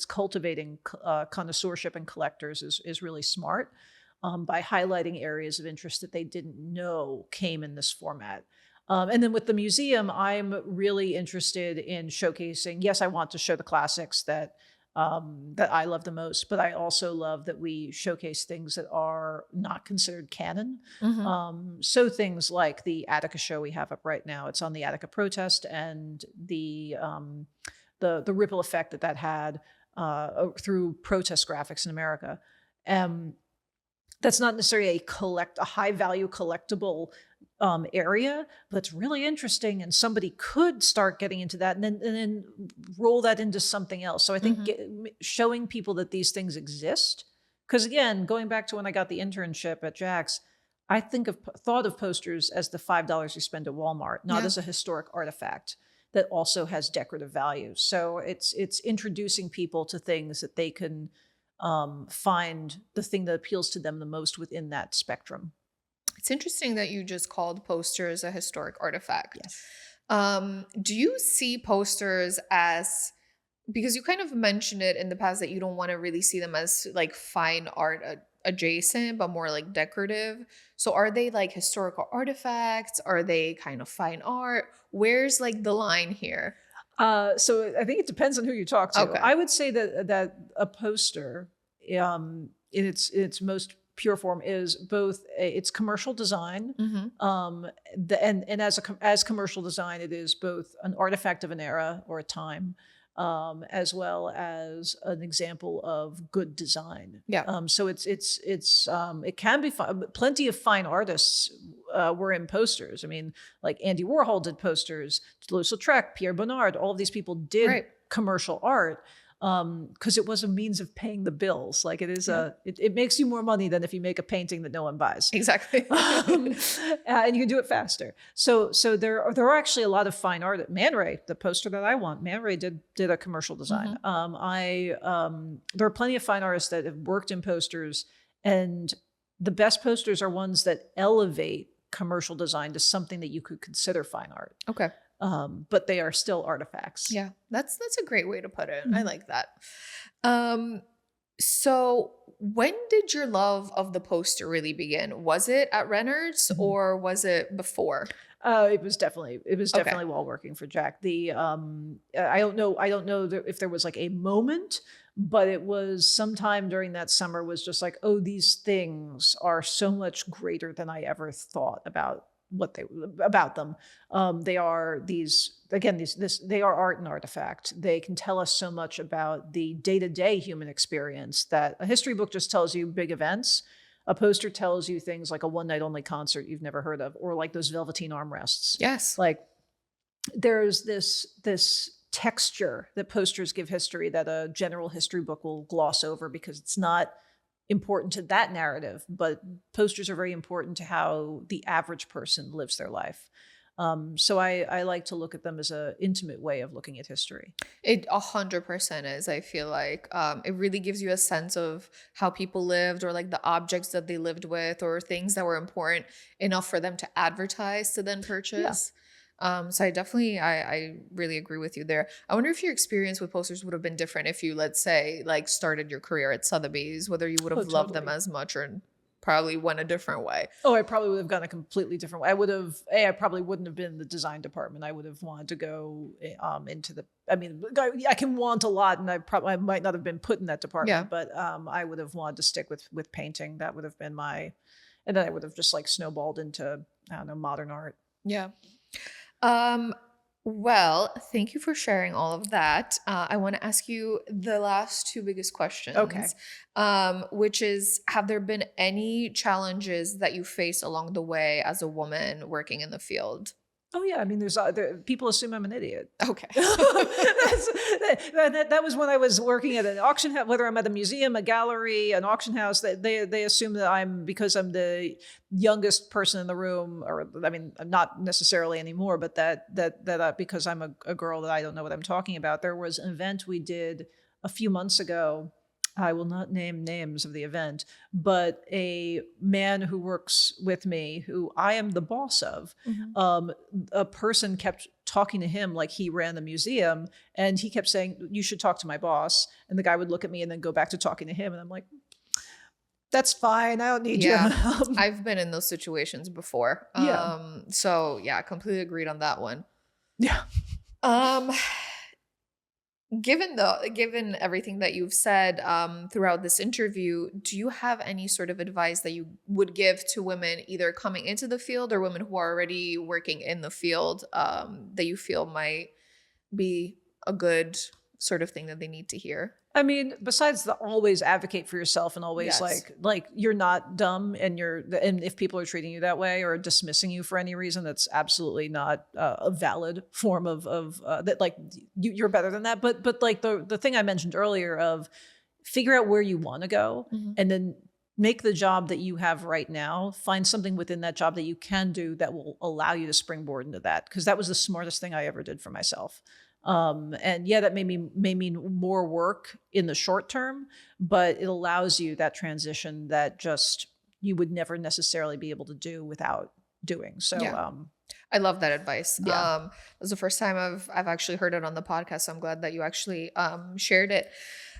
cultivating connoisseurship and collectors is really smart, by highlighting areas of interest that they didn't know came in this format. And then with the museum, I'm really interested in showcasing. Yes, I want to show the classics that I love the most, but I also love that we showcase things that are not considered canon. So things like the Attica show we have up right now. It's on the Attica protest, and the ripple effect that had through protest graphics in America. That's not necessarily a high value collectible area, but it's really interesting, and somebody could start getting into that and then roll that into something else. So I think showing people that these things exist, because again, going back to when I got the internship at Jack's, I thought of posters as the $5 you spend at Walmart, not as a historic artifact that also has decorative value. So it's introducing people to things that they can find the thing that appeals to them the most within that spectrum. It's interesting that you just called posters a historic artifact. Yes. Do you see posters as, because you kind of mentioned it in the past that you don't want to really see them as like fine art adjacent, but more like decorative. So are they like historical artifacts? Are they kind of fine art? Where's like the line here? So I think it depends on who you talk to. Okay. I would say that a poster, in its most pure form, is both it's commercial design, and as commercial design, it is both an artifact of an era or a time, as well as an example of good design. So it can be fun. Plenty of fine artists were in posters. I mean, like Andy Warhol did posters, Toulouse-Lautrec, Pierre Bonnard, all of these people did commercial art. Because it was a means of paying the bills. Like it is it makes you more money than if you make a painting that no one buys. Exactly. And you can do it faster. So there are actually a lot of fine art. Man Ray, the poster that I want, Man Ray did a commercial design. There are plenty of fine artists that have worked in posters, and the best posters are ones that elevate commercial design to something that you could consider fine art. Okay. But they are still artifacts. Yeah, that's a great way to put it. I like that. So when did your love of the poster really begin? Was it at Rennert's or was it before? It was definitely while working for Jack. I don't know if there was like a moment, but it was sometime during that summer was just like, oh, these things are so much greater than I ever thought about about them. They are they are art and artifact. They can tell us so much about the day-to-day human experience that a history book just tells you big events. A poster tells you things like a one night only concert you've never heard of, or like those velveteen armrests. Yes. Like there's this texture that posters give history that a general history book will gloss over because it's not important to that narrative, but posters are very important to how the average person lives their life. So I like to look at them as an intimate way of looking at history. It 100% is. I feel like it really gives you a sense of how people lived, or like the objects that they lived with, or things that were important enough for them to advertise to then purchase. So I really agree with you there. I wonder if your experience with posters would have been different if you, let's say, like started your career at Sotheby's, whether you would have loved them as much or probably went a different way. Oh, I probably would have gone a completely different way. I probably wouldn't have been in the design department. I would have wanted to go into the, I can want a lot, and I might not have been put in that department, but I would have wanted to stick with painting. That would have been and then I would have just like snowballed into, I don't know, modern art. Yeah. Well, thank you for sharing all of that. I want to ask you the last two biggest questions. Okay. Which is, have there been any challenges that you faced along the way as a woman working in the field? Oh yeah, there's people assume I'm an idiot. Okay. that was when I was working at an auction house, whether I'm at a museum, a gallery, an auction house, they assume that because I'm the youngest person in the room, or not necessarily anymore, but that because I'm a girl that I don't know what I'm talking about. There was an event we did a few months ago. I will not name names of the event, but a man who works with me, who I am the boss of, a person kept talking to him like he ran the museum, and he kept saying, "You should talk to my boss." And the guy would look at me and then go back to talking to him, and I'm like, "That's fine. I don't need you." I've been in those situations before. So yeah, completely agreed on that one. Yeah. Given everything that you've said throughout this interview, do you have any sort of advice that you would give to women either coming into the field or women who are already working in the field that you feel might be a good sort of thing that they need to hear? Besides the always advocate for yourself and always like you're not dumb, and if people are treating you that way or dismissing you for any reason, that's absolutely not a valid form of that. Like you're better than that. But like the thing I mentioned earlier of figure out where you want to go, and then make the job that you have right now, find something within that job that you can do that will allow you to springboard into that. Because that was the smartest thing I ever did for myself. And yeah, that may mean more work in the short term, but it allows you that transition that just you would never necessarily be able to do without doing. So, I love that advice. Yeah. It was the first time I've actually heard it on the podcast. So I'm glad that you actually shared it.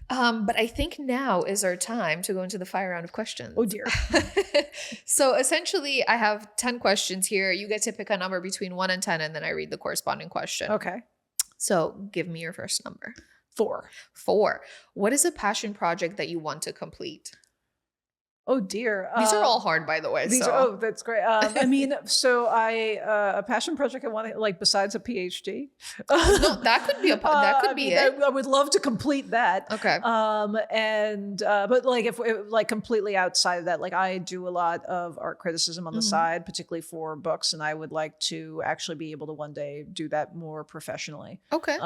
But I think now is our time to go into the fire round of questions. Oh dear. So essentially I have 10 questions here. You get to pick a number between 1 and 10, and then I read the corresponding question. Okay. So give me your first number. 4. 4. What is a passion project that you want to complete? Oh dear. These are all hard, by the way. That's great. A passion project I want to, like, besides a PhD. No, that could be it. I would love to complete that. Okay. But like if like completely outside of that, like I do a lot of art criticism on the side, particularly for books, and I would like to actually be able to one day do that more professionally. Okay.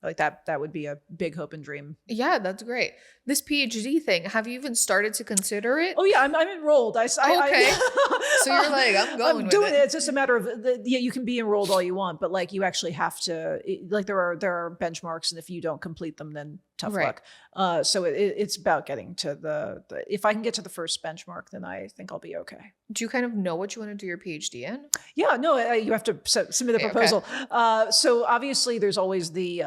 Like that would be a big hope and dream. Yeah, that's great. This PhD thing, have you even started to consider it? Oh yeah, I'm enrolled. Okay. So you're like, I'm going with doing it. It's just a matter of you can be enrolled all you want, but like you actually have to, like there are benchmarks, and if you don't complete them, then tough luck. So it's about getting to the if I can get to the first benchmark, then I think I'll be okay. Do you kind of know what you want to do your PhD in? Yeah, no, you have to submit a proposal. So obviously there's always the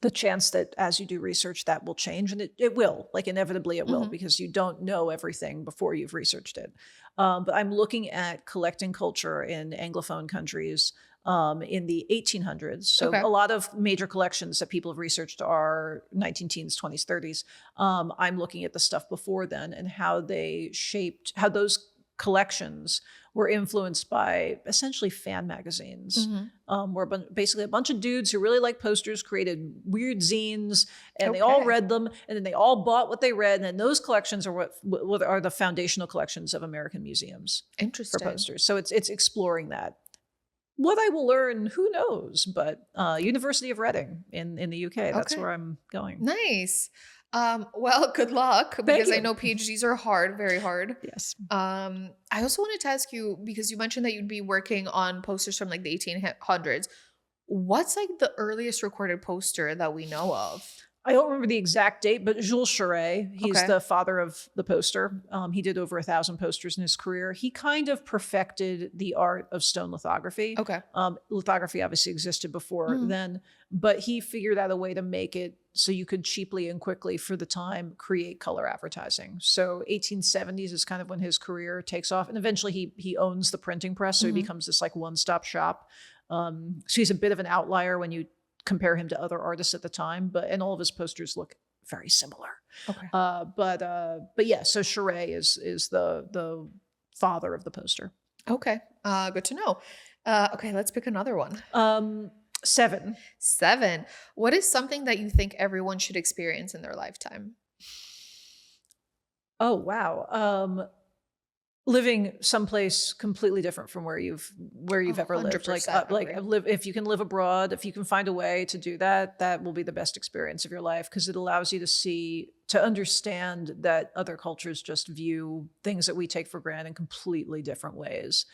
the chance that as you do research, that will change. And it will, like inevitably it will, because you don't know everything before you've researched it. But I'm looking at collecting culture in Anglophone countries in the 1800s. So a lot of major collections that people have researched are 19 teens, 20s, 30s. I'm looking at the stuff before then and how they shaped, how those collections were influenced by essentially fan magazines, where basically a bunch of dudes who really like posters created weird zines, and they all read them, and then they all bought what they read, and then those collections are what are the foundational collections of American museums. Interesting. For posters. So it's exploring that. What I will learn, who knows? But University of Reading in the UK, that's where I'm going. Nice. Well, good luck, because I know PhDs are hard, very hard. Yes. I also wanted to ask you, because you mentioned that you'd be working on posters from like the 1800s. What's like the earliest recorded poster that we know of? I don't remember the exact date, but Jules Charest, he's the father of the poster. He did over 1,000 posters in his career. He kind of perfected the art of stone lithography. Lithography obviously existed before then, but he figured out a way to make it so you could cheaply and quickly, for the time, create color advertising. So 1870s is kind of when his career takes off. And eventually he owns the printing press, so he becomes this like one-stop shop. So he's a bit of an outlier when you compare him to other artists at the time, and all of his posters look very similar. But yeah, so Charest is the father of the poster. Okay, good to know. Okay, let's pick another one. 7. What is something that you think everyone should experience in their lifetime? Oh wow. Living someplace completely different from where you've ever lived. If you can live abroad, if you can find a way to do that, that will be the best experience of your life, because it allows you to understand that other cultures just view things that we take for granted in completely different ways.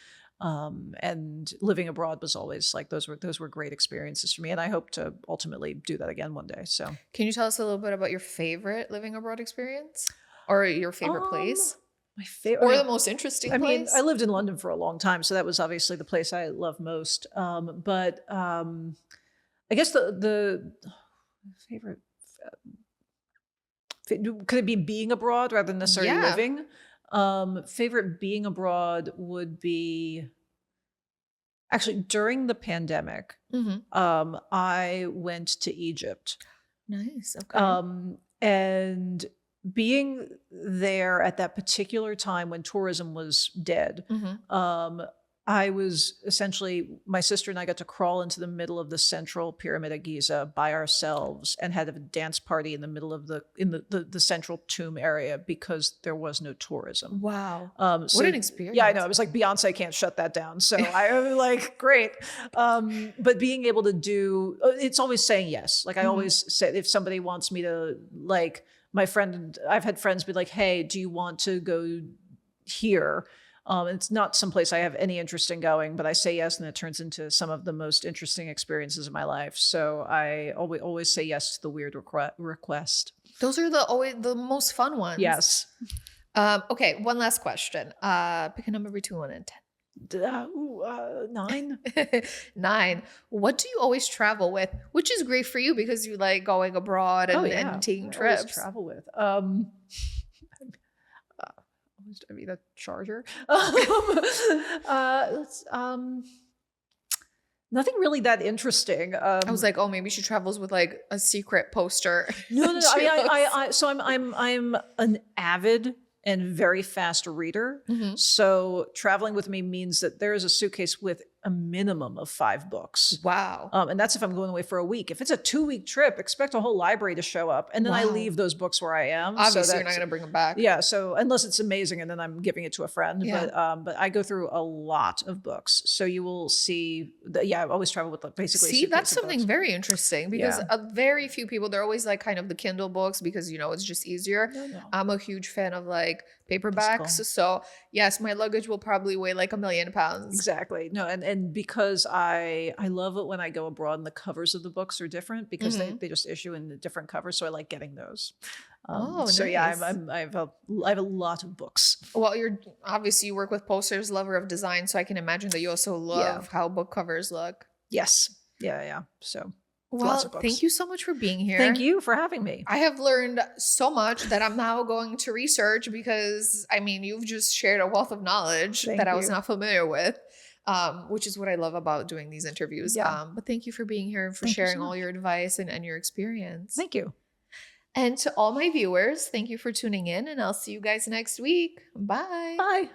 And living abroad was always like, those were great experiences for me. And I hope to ultimately do that again one day. So can you tell us a little bit about your favorite living abroad experience, or your favorite place? My favorite, or the most interesting place? I mean, I lived in London for a long time, so that was obviously the place I love most. But I guess the favorite, could it be being abroad rather than necessarily living? Favorite being abroad would be, actually, during the pandemic, I went to Egypt. Nice. Okay. And being there at that particular time when tourism was dead, I was essentially, my sister and I got to crawl into the middle of the central pyramid at Giza by ourselves and had a dance party in the middle of the central tomb area because there was no tourism. Wow. So, what an experience. Yeah, I know. I was like, Beyonce can't shut that down. So I was like, great. But being able to do, it's always saying yes. Like I always say, if somebody wants me to, like, I've had friends be like, hey, do you want to go here? It's not someplace I have any interest in going, but I say yes, and it turns into some of the most interesting experiences of my life. So I always say yes to the weird request. Those are the most fun ones. Yes. Okay, one last question. Pick a number between 1 and 10. 9. 9. What do you always travel with? Which is great for you because you like going abroad and taking trips. Always travel with. I mean, a charger. Nothing really that interesting. I was like, oh, maybe she travels with like a secret poster. No. I mean, I'm an avid and very fast reader. So traveling with me means that there is a suitcase with a minimum of 5 books. Wow. And that's if I'm going away for a week. If it's a 2-week trip, expect a whole library to show up. And then I leave those books where I am. Obviously, you're not going to bring them back. Yeah. So unless it's amazing and then I'm giving it to a friend. Yeah. But I go through a lot of books. So you will see, I always travel with basically See, that's something very interesting because very few people, they're always like kind of the Kindle books because, it's just easier. No. I'm a huge fan of like paperbacks. So yes, my luggage will probably weigh like 1,000,000 pounds. Exactly. No, and because I love it when I go abroad and the covers of the books are different because they just issue in the different covers. So I like getting those. So nice. Yeah, I have a lot of books. Well, you work with posters, lover of design. So I can imagine that you also love how book covers look. Yes. Yeah. So. Well, Lots of books. thank you so much for being here. Thank you for having me. I have learned so much that I'm now going to research because, I mean, you've just shared a wealth of knowledge that I was not familiar with, which is what I love about doing these interviews. Yeah. But thank you for being here and for sharing all your advice and your experience. Thank you. And to all my viewers, thank you for tuning in, and I'll see you guys next week. Bye. Bye.